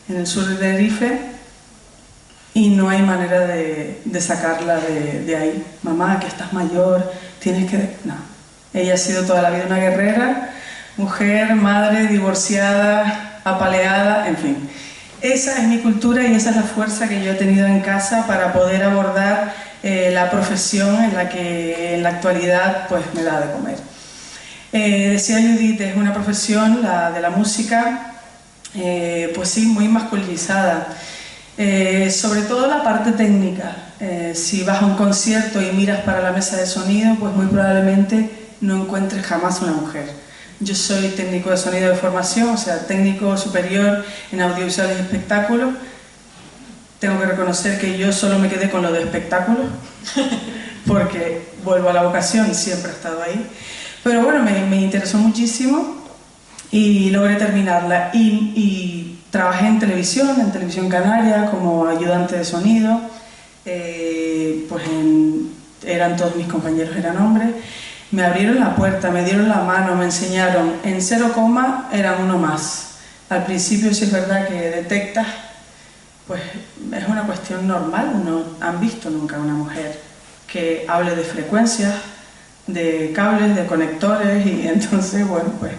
en el sur de Tenerife y no hay manera de sacarla de ahí. Mamá, que estás mayor, tienes que... No. Ella ha sido toda la vida una guerrera, mujer, madre, divorciada, apaleada, en fin. Esa es mi cultura y esa es la fuerza que yo he tenido en casa para poder abordar la profesión en la que en la actualidad pues me da de comer. Decía Judith, es una profesión, la de la música, pues sí, muy masculinizada. Sobre todo la parte técnica. Si vas a un concierto y miras para la mesa de sonido, pues muy probablemente no encuentres jamás una mujer. Yo soy técnico de sonido de formación, o sea, técnico superior en audiovisuales y espectáculos. Tengo que reconocer que yo solo me quedé con lo de espectáculos, porque vuelvo a la vocación, siempre he estado ahí. Pero bueno, me interesó muchísimo y logré terminarla. Y trabajé en televisión canaria, como ayudante de sonido. Pues eran todos mis compañeros, eran hombres. Me abrieron la puerta, me dieron la mano, me enseñaron. En 0, eran uno más. Al principio sí es verdad que detectas, pues es una cuestión normal, no han visto nunca una mujer que hable de frecuencias, de cables, de conectores, y entonces, bueno, pues...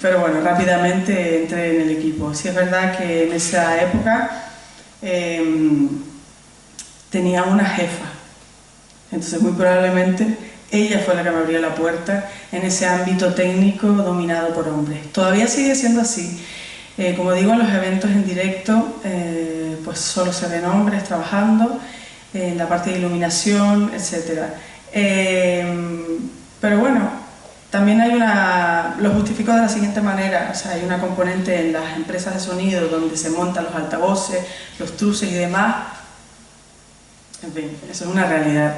pero bueno, rápidamente entré en el equipo. Sí es verdad que en esa época tenía una jefa, entonces muy probablemente ella fue la que me abrió la puerta en ese ámbito técnico dominado por hombres. Todavía sigue siendo así. Como digo, en los eventos en directo pues solo se ven hombres trabajando en la parte de iluminación, etc. Pero bueno, También lo justifico de la siguiente manera, o sea, hay una componente en las empresas de sonido donde se montan los altavoces, los truces y demás. En fin, eso es una realidad.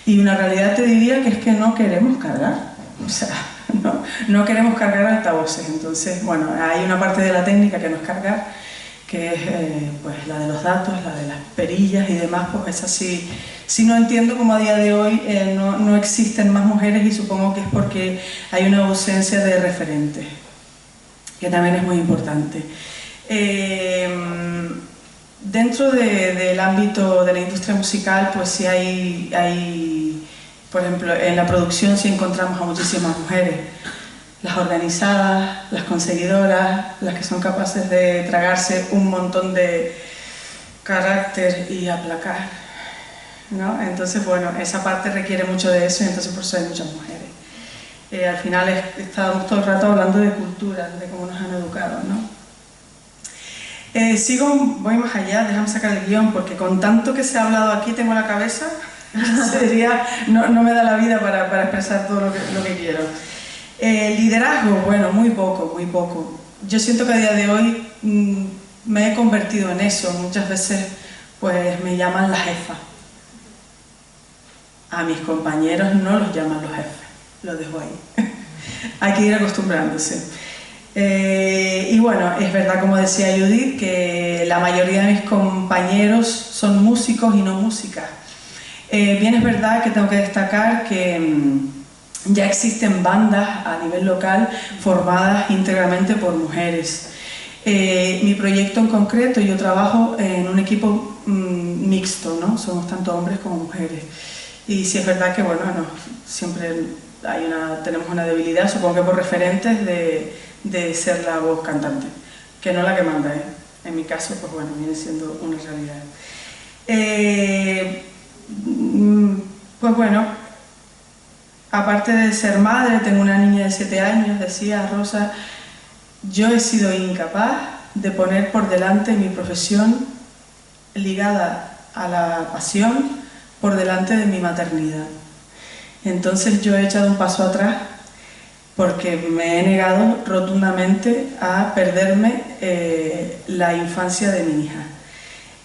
Y una realidad te diría que es que no queremos cargar, o sea, no queremos cargar altavoces. Entonces, bueno, hay una parte de la técnica que no es cargar, que es pues la de los datos, la de las perillas y demás, pues es así. Sí, no entiendo cómo a día de hoy no existen más mujeres, y supongo que es porque hay una ausencia de referentes, que también es muy importante. Dentro del ámbito de la industria musical, pues sí hay, por ejemplo, en la producción sí encontramos a muchísimas mujeres. Las organizadas, las conseguidoras, las que son capaces de tragarse un montón de carácter y aplacar, ¿no? Entonces, bueno, esa parte requiere mucho de eso, y entonces por eso hay muchas mujeres. Al final estamos todo el rato hablando de cultura, de cómo nos han educado, ¿no? Voy más allá, déjame sacar el guión, porque con tanto que se ha hablado aquí tengo la cabeza, no me da la vida para expresar todo lo que quiero. Liderazgo, bueno, muy poco, muy poco. Yo siento que a día de hoy me he convertido en eso. Muchas veces pues me llaman la jefa. A mis compañeros no los llaman los jefes, lo dejo ahí. Hay que ir acostumbrándose. Y bueno, es verdad, como decía Judith, que la mayoría de mis compañeros son músicos y no músicas. Bien, es verdad que tengo que destacar que ya existen bandas a nivel local formadas íntegramente por mujeres. Mi proyecto en concreto, yo trabajo en un equipo mixto, ¿no? Somos tanto hombres como mujeres. Y sí es verdad que, bueno, siempre tenemos una debilidad, supongo que por referentes, de ser la voz cantante, que no la que manda, ¿eh? En mi caso, pues bueno, viene siendo una realidad. Pues bueno, aparte de ser madre, tengo una niña de 7 años, decía Rosa, yo he sido incapaz de poner por delante mi profesión ligada a la pasión por delante de mi maternidad. Entonces yo he echado un paso atrás porque me he negado rotundamente a perderme la infancia de mi hija.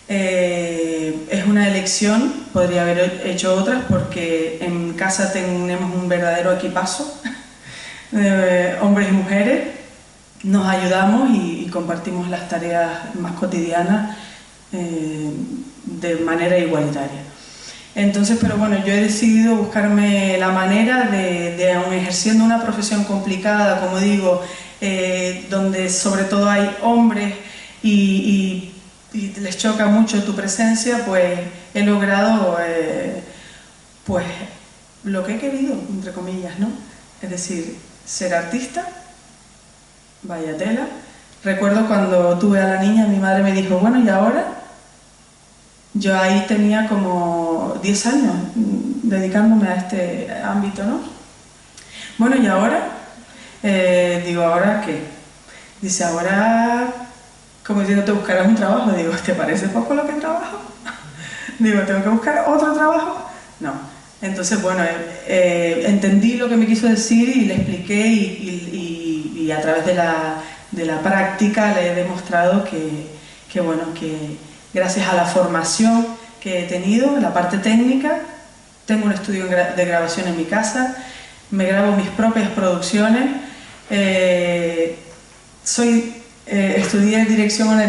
Es una elección, podría haber hecho otras, porque en casa tenemos un verdadero equipazo, hombres y mujeres, nos ayudamos y compartimos las tareas más cotidianas de manera igualitaria. Entonces, pero bueno, yo he decidido buscarme la manera de aun ejerciendo una profesión complicada, como digo, donde sobre todo hay hombres y les choca mucho tu presencia, pues he logrado pues lo que he querido, entre comillas, ¿no? Es decir, ser artista, vaya tela. Recuerdo cuando tuve a la niña, mi madre me dijo, bueno, ¿y ahora? Yo ahí tenía como 10 años dedicándome a este ámbito, ¿no? Bueno, ¿y ahora? Digo, ¿ahora qué? Dice, ahora, como diciendo, te buscarás un trabajo. Digo, ¿te parece poco lo que trabajo? Digo, ¿tengo que buscar otro trabajo? No. Entonces, bueno, entendí lo que me quiso decir y le expliqué y a través de la práctica le he demostrado que bueno, que gracias a la formación que he tenido, la parte técnica, tengo un estudio de grabación en mi casa, me grabo mis propias producciones, estudié dirección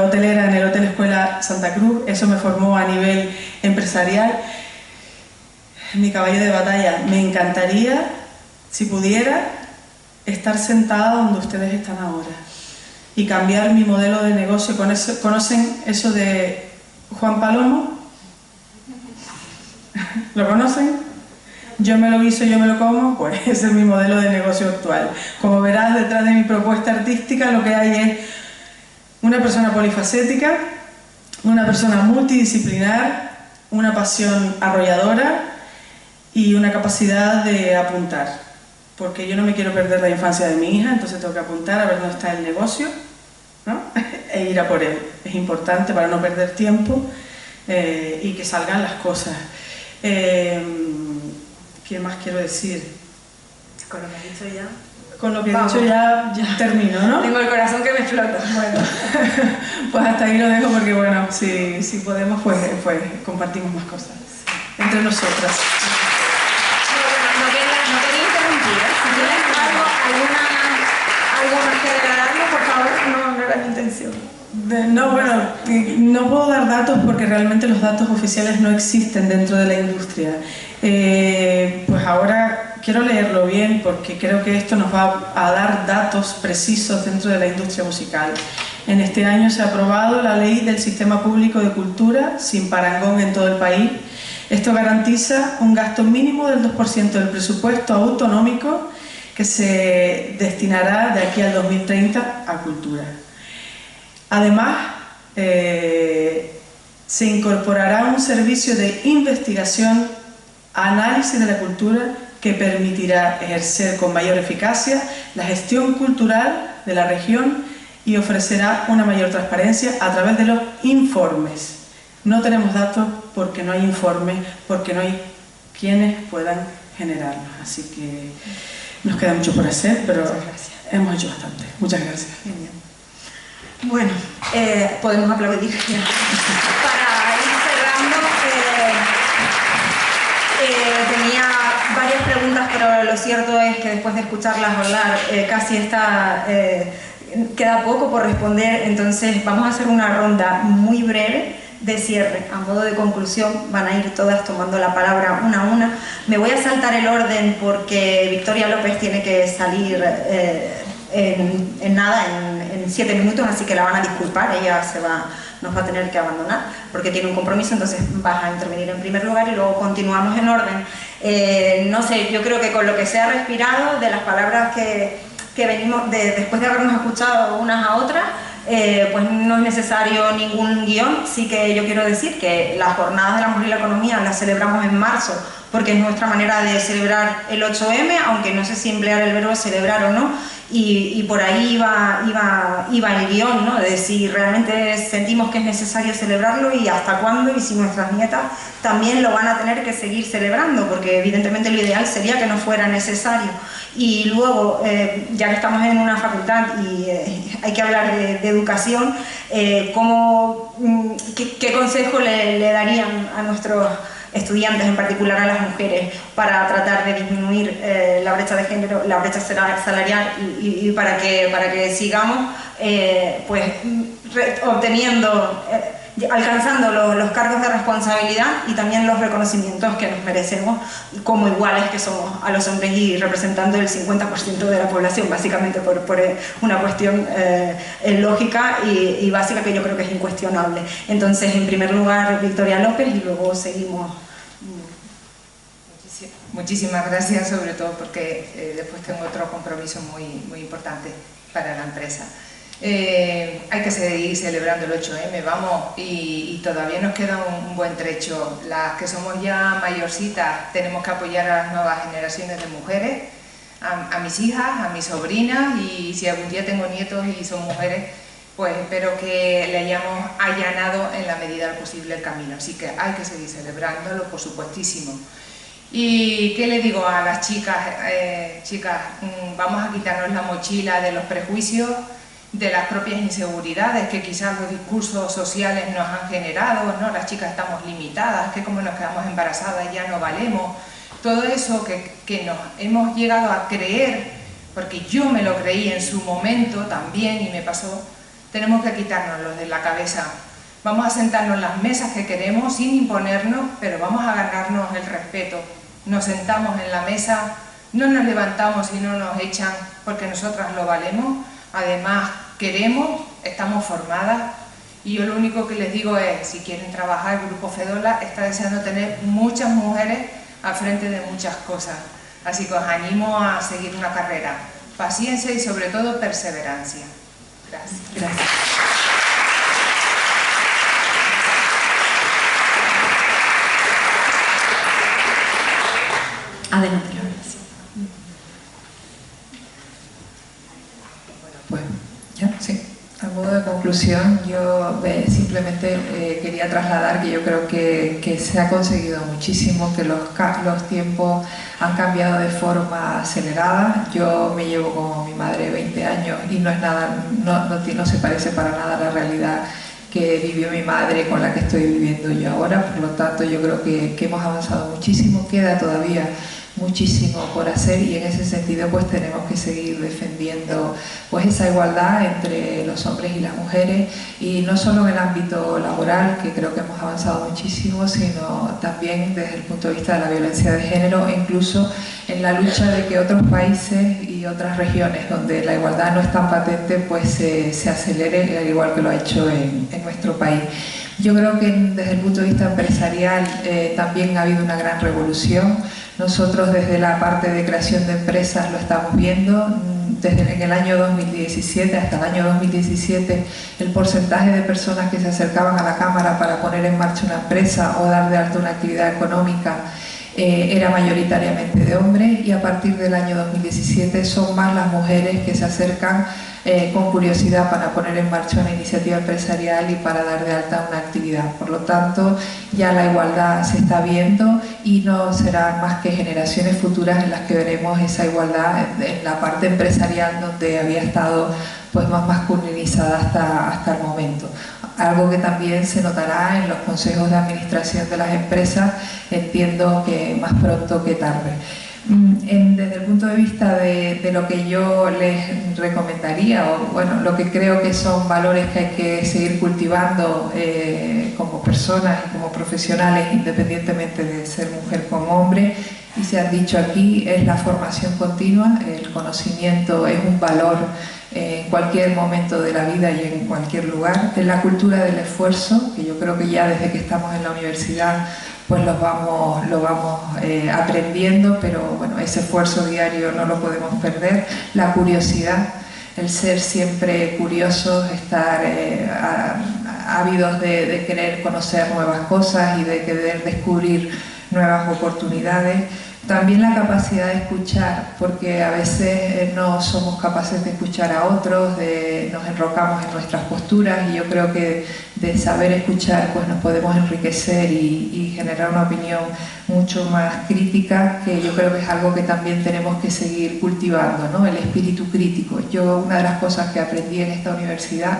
hotelera en el Hotel Escuela Santa Cruz, eso me formó a nivel empresarial. Mi caballo de batalla, me encantaría, si pudiera, estar sentada donde ustedes están ahora y cambiar mi modelo de negocio. ¿Conocen eso de Juan Palomo? ¿Lo conocen? Yo me lo guiso, yo me lo como, pues ese es mi modelo de negocio actual. Como verás, detrás de mi propuesta artística lo que hay es una persona polifacética, una persona multidisciplinar, una pasión arrolladora y una capacidad de apuntar. Porque yo no me quiero perder la infancia de mi hija, entonces tengo que apuntar a ver dónde está el negocio, ¿no? E ir a por él. Es importante para no perder tiempo y que salgan las cosas. ¿Qué más quiero decir? Con lo que has dicho ya. Con lo que he dicho ya termino, ¿no? Tengo el corazón que me explota. Bueno. Pues hasta ahí lo dejo porque, bueno, si podemos, pues compartimos más cosas entre nosotras. No quería interrumpir. Si tienes algo más que agregarlo, por favor, no era mi intención. No, bueno, no puedo dar datos porque realmente los datos oficiales no existen dentro de la industria. Pues ahora quiero leerlo bien porque creo que esto nos va a dar datos precisos dentro de la industria musical. En este año se ha aprobado la Ley del Sistema Público de Cultura sin parangón en todo el país. Esto garantiza un gasto mínimo del 2% del presupuesto autonómico que se destinará de aquí al 2030 a cultura. Además, se incorporará un servicio de investigación, análisis de la cultura que permitirá ejercer con mayor eficacia la gestión cultural de la región y ofrecerá una mayor transparencia a través de los informes. No tenemos datos porque no hay informes, porque no hay quienes puedan generarlos. Así que nos queda mucho por hacer, pero hemos hecho bastante. Muchas gracias. Genial. Bueno, podemos aplaudir ya. Para ir cerrando, tenía varias preguntas, pero lo cierto es que después de escucharlas hablar, casi queda poco por responder, entonces vamos a hacer una ronda muy breve de cierre. A modo de conclusión van a ir todas tomando la palabra una a una. Me voy a saltar el orden porque Victoria López tiene que salir en 7 minutos, así que la van a disculpar, ella nos va a tener que abandonar porque tiene un compromiso, entonces vas a intervenir en primer lugar y luego continuamos en orden. No sé, yo creo que con lo que se ha respirado, de las palabras que venimos, después de habernos escuchado unas a otras, pues no es necesario ningún guión. Sí que yo quiero decir que las jornadas de la mujer y la economía las celebramos en marzo porque es nuestra manera de celebrar el 8M, aunque no sé si emplear el verbo celebrar o no, y por ahí iba el guión, ¿no? De si realmente sentimos que es necesario celebrarlo y hasta cuándo, y si nuestras nietas también lo van a tener que seguir celebrando, porque evidentemente lo ideal sería que no fuera necesario. Y luego, ya que estamos en una facultad y hay que hablar de educación, ¿qué consejo le darían a nuestros estudiantes, en particular a las mujeres, para tratar de disminuir la brecha de género, la brecha salarial y para que sigamos pues alcanzando los cargos de responsabilidad y también los reconocimientos que nos merecemos como iguales que somos a los hombres y representando el 50% de la población, básicamente por una cuestión lógica y básica que yo creo que es incuestionable. Entonces, en primer lugar, Victoria López y luego seguimos. Muchísimas gracias, sobre todo porque después tengo otro compromiso muy importante para la empresa. Hay que seguir celebrando el 8M, vamos, y todavía nos queda un buen trecho. Las que somos ya mayorcitas tenemos que apoyar a las nuevas generaciones de mujeres, a mis hijas, a mis sobrinas, y si algún día tengo nietos y son mujeres, pues espero que le hayamos allanado en la medida del posible el camino. Así que hay que seguir celebrándolo, por supuestísimo. ¿Y qué le digo a las chicas? Chicas, vamos a quitarnos la mochila de los prejuicios, de las propias inseguridades que quizás los discursos sociales nos han generado, ¿no? Las chicas estamos limitadas, que como nos quedamos embarazadas ya no valemos. Todo eso que nos hemos llegado a creer, porque yo me lo creí en su momento también y me pasó, tenemos que quitárnoslo de la cabeza. Vamos a sentarnos en las mesas que queremos sin imponernos, pero vamos a ganarnos el respeto. Nos sentamos en la mesa, no nos levantamos y no nos echan porque nosotras lo valemos. Además, queremos, estamos formadas y yo lo único que les digo es, si quieren trabajar, el Grupo Fedola está deseando tener muchas mujeres al frente de muchas cosas. Así que os animo a seguir una carrera. Paciencia y sobre todo perseverancia. Gracias. Gracias. Adelante. Bueno, pues ya, sí. A modo de conclusión. conclusión, yo simplemente quería trasladar que yo creo que se ha conseguido muchísimo, que los tiempos han cambiado de forma acelerada. Yo me llevo con mi madre 20 años y no es nada, no se parece para nada a la realidad que vivió mi madre con la que estoy viviendo yo ahora. Por lo tanto, yo creo que hemos avanzado muchísimo, queda todavía muchísimo por hacer, y en ese sentido pues tenemos que seguir defendiendo pues esa igualdad entre los hombres y las mujeres, y no solo en el ámbito laboral, que creo que hemos avanzado muchísimo, sino también desde el punto de vista de la violencia de género, e incluso en la lucha de que otros países y otras regiones donde la igualdad no es tan patente pues se acelere, al igual que lo ha hecho en nuestro país. Yo creo que desde el punto de vista empresarial también ha habido una gran revolución. Nosotros desde la parte de creación de empresas lo estamos viendo. Desde en el año 2017 hasta el año 2017 el porcentaje de personas que se acercaban a la Cámara para poner en marcha una empresa o dar de alta una actividad económica era mayoritariamente de hombres, y a partir del año 2017 son más las mujeres que se acercan con curiosidad para poner en marcha una iniciativa empresarial y para dar de alta una actividad. Por lo tanto, ya la igualdad se está viendo, y no serán más que generaciones futuras en las que veremos esa igualdad en la parte empresarial, donde había estado pues más masculinizada hasta el momento. Algo que también se notará en los consejos de administración de las empresas, entiendo que más pronto que tarde. Desde el punto de vista de lo que yo les recomendaría, o bueno, lo que creo que son valores que hay que seguir cultivando como personas y como profesionales, independientemente de ser mujer como hombre, y se ha dicho aquí, es la formación continua. El conocimiento es un valor en cualquier momento de la vida y en cualquier lugar. Es la cultura del esfuerzo, que yo creo que ya desde que estamos en la universidad pues lo vamos aprendiendo, pero bueno, ese esfuerzo diario no lo podemos perder. La curiosidad, el ser siempre curiosos, estar ávidos de querer conocer nuevas cosas y de querer descubrir nuevas oportunidades. También la capacidad de escuchar, porque a veces no somos capaces de escuchar a otros, nos enrocamos en nuestras posturas, y yo creo que de saber escuchar pues nos podemos enriquecer y generar una opinión mucho más crítica, que yo creo que es algo que también tenemos que seguir cultivando, ¿no? El espíritu crítico. Yo, una de las cosas que aprendí en esta universidad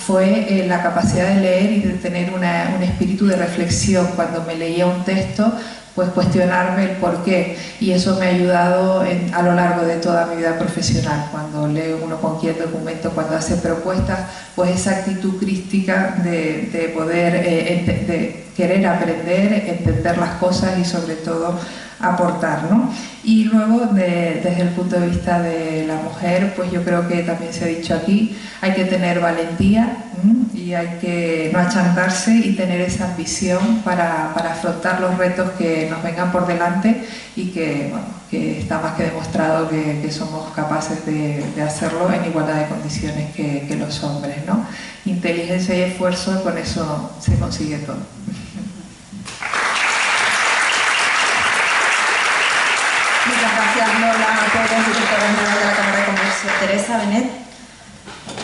fue la capacidad de leer y de tener un espíritu de reflexión. Cuando me leía un texto, pues cuestionarme el porqué, y eso me ha ayudado a lo largo de toda mi vida profesional. Cuando leo uno cualquier documento, cuando hace propuestas, pues esa actitud crítica de poder de querer aprender, entender las cosas y sobre todo aportar, ¿no? Y luego desde el punto de vista de la mujer, pues yo creo que también se ha dicho aquí, hay que tener valentía y hay que no achantarse y tener esa ambición para afrontar los retos que nos vengan por delante, y que, bueno, que está más que demostrado que somos capaces de hacerlo en igualdad de condiciones que los hombres, ¿no? Inteligencia y esfuerzo, con eso se consigue todo. Muchas gracias, Lola, a todos los directores de la Cámara de Comercio. Teresa, Benet.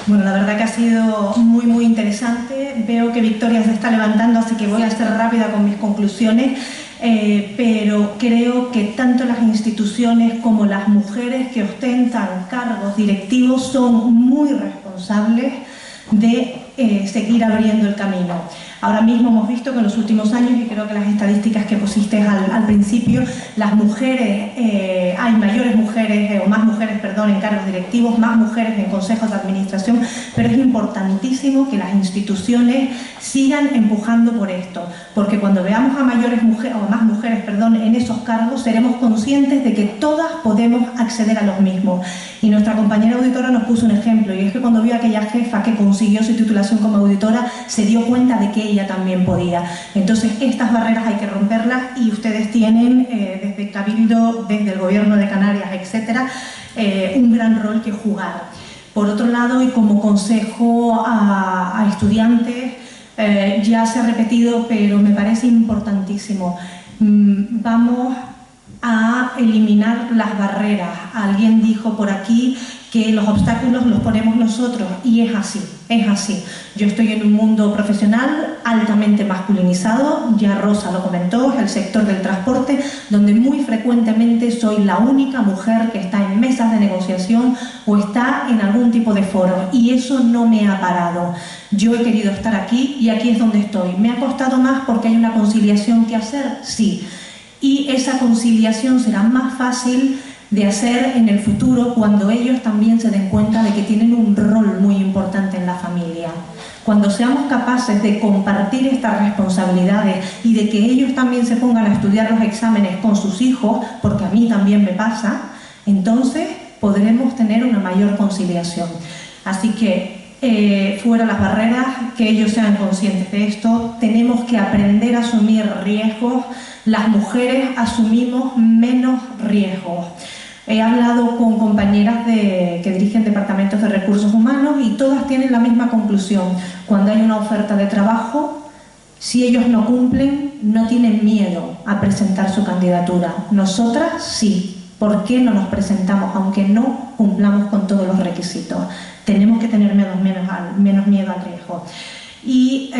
Bueno, la verdad que ha sido muy, muy interesante. Veo que Victoria se está levantando, así que voy a ser rápida con mis conclusiones. Pero creo que tanto las instituciones como las mujeres que ostentan cargos directivos son muy responsables de seguir abriendo el camino. Ahora mismo hemos visto que en los últimos años, y creo que las estadísticas que pusiste al principio, las mujeres, hay mayores mujeres, o más mujeres, perdón, en cargos directivos, más mujeres en consejos de administración, pero es importantísimo que las instituciones sigan empujando por esto, porque cuando veamos a mayores mujeres, o más mujeres, perdón, en esos cargos, seremos conscientes de que todas podemos acceder a los mismos. Y nuestra compañera auditora nos puso un ejemplo, y es que cuando vio a aquella jefa que consiguió su titulación como auditora, se dio cuenta de que ella también podía. Entonces, estas barreras hay que romperlas, y ustedes tienen, desde Cabildo, desde el Gobierno de Canarias, etcétera, un gran rol que jugar. Por otro lado, y como consejo a estudiantes, ya se ha repetido, pero me parece importantísimo, vamos a eliminar las barreras. Alguien dijo por aquí que los obstáculos los ponemos nosotros, y es así. es así. Yo estoy en un mundo profesional altamente masculinizado, ya Rosa lo comentó, es el sector del transporte, donde muy frecuentemente soy la única mujer que está en mesas de negociación o está en algún tipo de foro, y eso no me ha parado. Yo he querido estar aquí y aquí es donde estoy. ¿Me ha costado más porque hay una conciliación que hacer? Sí. Y esa conciliación será más fácil de hacer en el futuro cuando ellos también se den cuenta de que tienen un rol muy importante en la familia. Cuando seamos capaces de compartir estas responsabilidades y de que ellos también se pongan a estudiar los exámenes con sus hijos, porque a mí también me pasa, entonces podremos tener una mayor conciliación. Así que fuera las barreras, que ellos sean conscientes de esto, tenemos que aprender a asumir riesgos. Las mujeres asumimos menos riesgos. He hablado con compañeras que dirigen departamentos de recursos humanos y todas tienen la misma conclusión. Cuando hay una oferta de trabajo, si ellos no cumplen, no tienen miedo a presentar su candidatura. Nosotras sí. ¿Por qué no nos presentamos aunque no cumplamos con todos los requisitos? Tenemos que tener menos miedo al riesgo. Y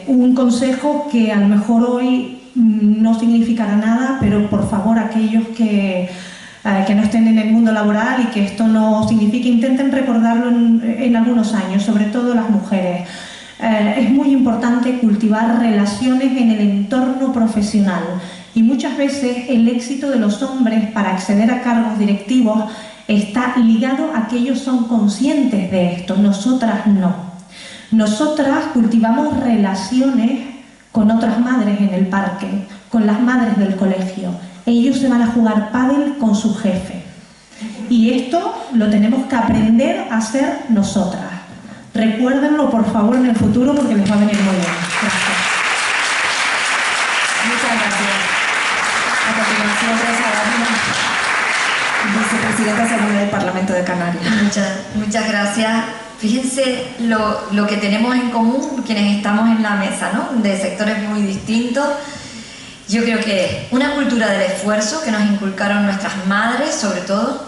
un consejo que a lo mejor hoy no significará nada, pero por favor aquellos que no estén en el mundo laboral y que esto no signifique, intenten recordarlo en algunos años, sobre todo las mujeres. Es muy importante cultivar relaciones en el entorno profesional, y muchas veces el éxito de los hombres para acceder a cargos directivos está ligado a que ellos son conscientes de esto. Nosotras no. Nosotras cultivamos relaciones con otras madres en el parque, con las madres del colegio. Ellos se van a jugar pádel con su jefe. Y esto lo tenemos que aprender a hacer nosotras. Recuérdenlo, por favor, en el futuro, porque les va a venir muy bien. Gracias. Muchas gracias. A continuación, Rosa Dávila, vicepresidenta segunda del Parlamento de Canarias. Muchas gracias. Fíjense lo que tenemos en común quienes estamos en la mesa, ¿no? De sectores muy distintos. Yo creo que una cultura del esfuerzo que nos inculcaron nuestras madres, sobre todo,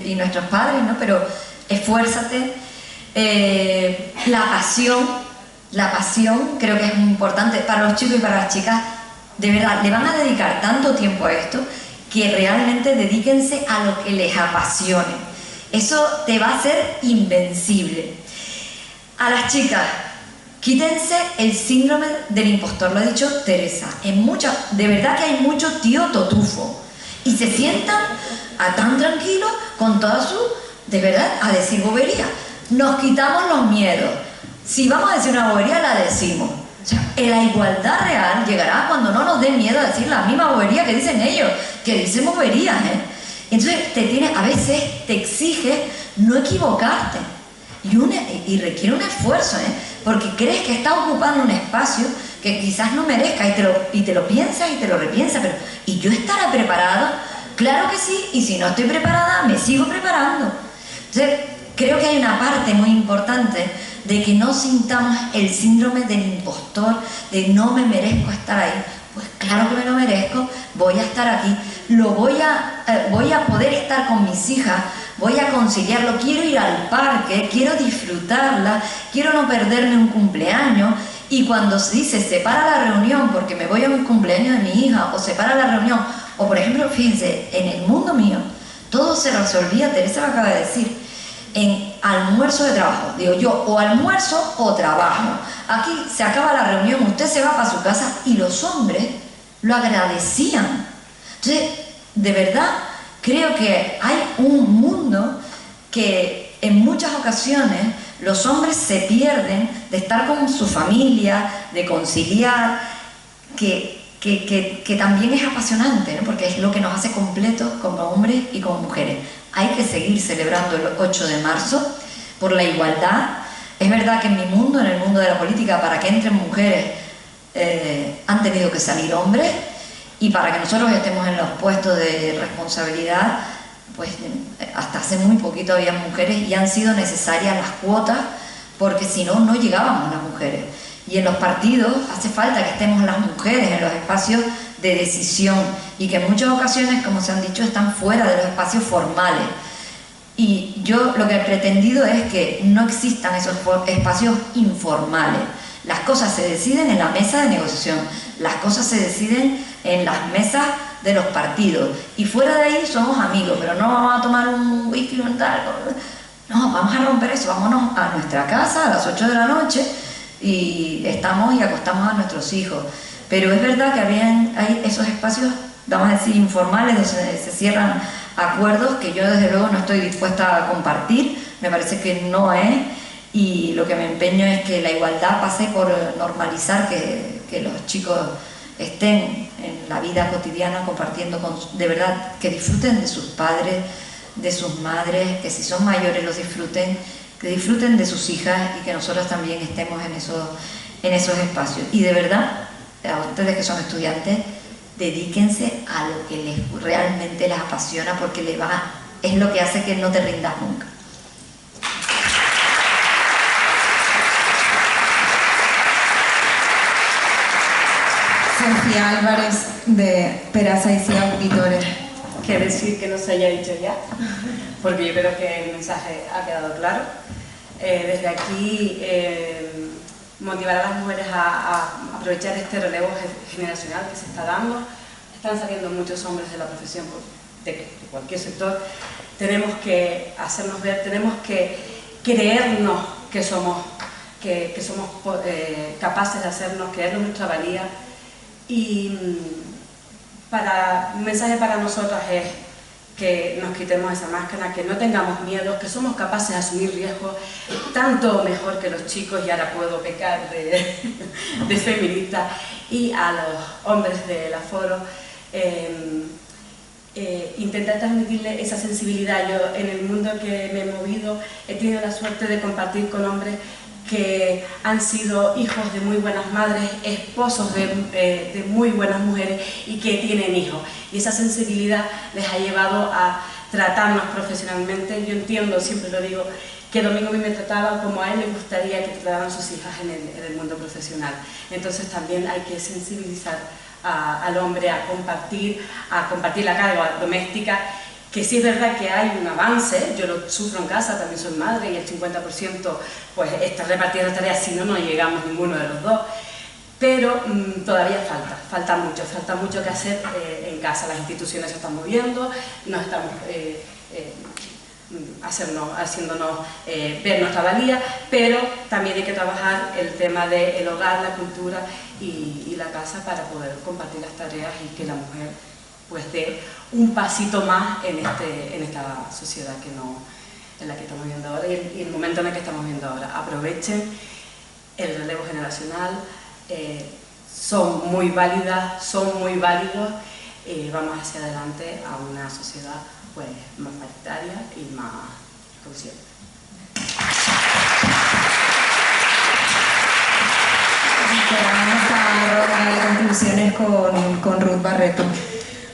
y nuestros padres, ¿no? Pero esfuérzate. La pasión creo que es muy importante para los chicos y para las chicas. De verdad, le van a dedicar tanto tiempo a esto que realmente dedíquense a lo que les apasione. Eso te va a hacer invencible. A las chicas, quítense el síndrome del impostor, lo ha dicho Teresa. De verdad que hay mucho tío totufo y se sientan tan tranquilos con toda su, de verdad, a decir bobería. Nos quitamos los miedos. Si vamos a decir una bobería, la decimos. O sea, la igualdad real llegará cuando no nos dé miedo a decir la misma bobería que dicen ellos, que dicen boberías, Entonces a veces te exige no equivocarte y requiere un esfuerzo, porque crees que estás ocupando un espacio que quizás no merezca y te lo piensas y te lo repiensas, pero ¿y yo estaré preparada? Claro que sí, y si no estoy preparada, me sigo preparando. Entonces creo que hay una parte muy importante de que no sintamos el síndrome del impostor, de no me merezco estar ahí. Pues claro que me lo merezco, voy a estar aquí, voy a poder estar con mis hijas, voy a conciliarlo, quiero ir al parque, quiero disfrutarla, quiero no perderme un cumpleaños. Y cuando se dice separa la reunión porque me voy a un cumpleaños de mi hija, o separa la reunión, o por ejemplo, fíjense, en el mundo mío todo se resolvía, Teresa lo acaba de decir, en almuerzo de trabajo. Digo yo, o almuerzo o trabajo. Aquí se acaba la reunión, usted se va para su casa, y los hombres lo agradecían. Entonces, de verdad, creo que hay un mundo que en muchas ocasiones los hombres se pierden de estar con su familia, de conciliar, que también es apasionante, ¿no? Porque es lo que nos hace completos como hombres y como mujeres. Hay que seguir celebrando el 8 de marzo por la igualdad. Es verdad que en mi mundo, en el mundo de la política, para que entren mujeres han tenido que salir hombres, y para que nosotros estemos en los puestos de responsabilidad, pues hasta hace muy poquito había mujeres y han sido necesarias las cuotas, porque si no, no llegábamos las mujeres. Y en los partidos hace falta que estemos las mujeres en los espacios de decisión, y que en muchas ocasiones, como se han dicho, están fuera de los espacios formales. Y yo lo que he pretendido es que no existan esos espacios informales. Las cosas se deciden en la mesa de negociación, las cosas se deciden en las mesas de los partidos. Y fuera de ahí somos amigos, pero no vamos a tomar un whisky o un tal. No, vamos a romper eso, vámonos a nuestra casa a las 8 de la noche y estamos y acostamos a nuestros hijos. Pero es verdad que hay esos espacios, vamos a decir, informales, donde se cierran acuerdos que yo desde luego no estoy dispuesta a compartir, me parece que no es, y lo que me empeño es que la igualdad pase por normalizar que los chicos estén en la vida cotidiana compartiendo de verdad, que disfruten de sus padres, de sus madres, que si son mayores los disfruten, que disfruten de sus hijas y que nosotros también estemos en esos espacios. Y de verdad, a ustedes que son estudiantes, dedíquense a lo que realmente les apasiona, porque es lo que hace que no te rindas nunca. Sofía Álvarez, de Peraza y Cia Auditores. ¿Qué decir que no se haya dicho ya? Porque yo creo que el mensaje ha quedado claro. Desde aquí, motivar a las mujeres a aprovechar este relevo generacional que se está dando. Están saliendo muchos hombres de la profesión, de cualquier sector. Tenemos que hacernos ver, tenemos que creernos que somos capaces de hacernos, creernos nuestra valía. Y un mensaje para nosotras es que nos quitemos esa máscara, que no tengamos miedo, que somos capaces de asumir riesgos, tanto mejor que los chicos, y ahora puedo pecar de feminista, y a los hombres del aforo, intentar transmitirle esa sensibilidad. Yo, en el mundo que me he movido, he tenido la suerte de compartir con hombres que han sido hijos de muy buenas madres, esposos de muy buenas mujeres y que tienen hijos. Y esa sensibilidad les ha llevado a tratarnos profesionalmente. Yo entiendo, siempre lo digo, que Domingo a mí me trataba como a él le gustaría que trataran sus hijas en el mundo profesional. Entonces también hay que sensibilizar al hombre a compartir la carga doméstica, que sí es verdad que hay un avance. Yo lo sufro en casa, también soy madre, y el 50% pues está repartiendo tareas, si no, no llegamos ninguno de los dos. Pero todavía falta mucho que hacer en casa. Las instituciones se están moviendo, nos estamos haciéndonos ver nuestra valía, pero también hay que trabajar el tema del hogar, la cultura y la casa para poder compartir las tareas y que la mujer pues dé un pasito más en esta sociedad en la que estamos viviendo ahora y el momento en el que estamos viviendo ahora. Aprovechen el relevo generacional, son muy válidas, son muy válidos, vamos hacia adelante a una sociedad pues más paritaria y más consciente. Cerramos esta ronda de conclusiones con Ruth Barreto.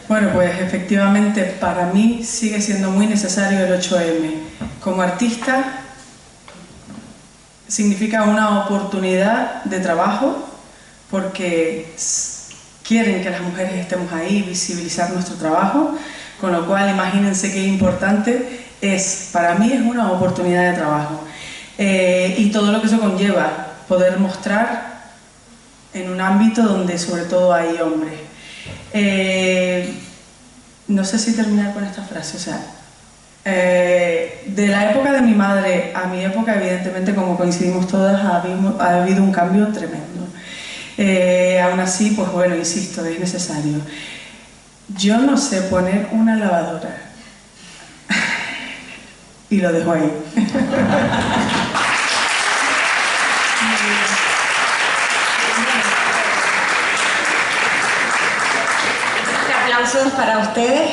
Bueno, pues efectivamente para mí sigue siendo muy necesario el 8M. Como artista significa una oportunidad de trabajo porque quieren que las mujeres estemos ahí, visibilizar nuestro trabajo, con lo cual imagínense qué importante es. Para mí es una oportunidad de trabajo y todo lo que eso conlleva, poder mostrar en un ámbito donde sobre todo hay hombres. No sé si terminar con esta frase, o sea, de la época de mi madre a mi época, evidentemente, como coincidimos todas, ha habido un cambio tremendo. Aún así, pues bueno, insisto, es necesario. Yo no sé poner una lavadora y lo dejo ahí. Aplausos para ustedes.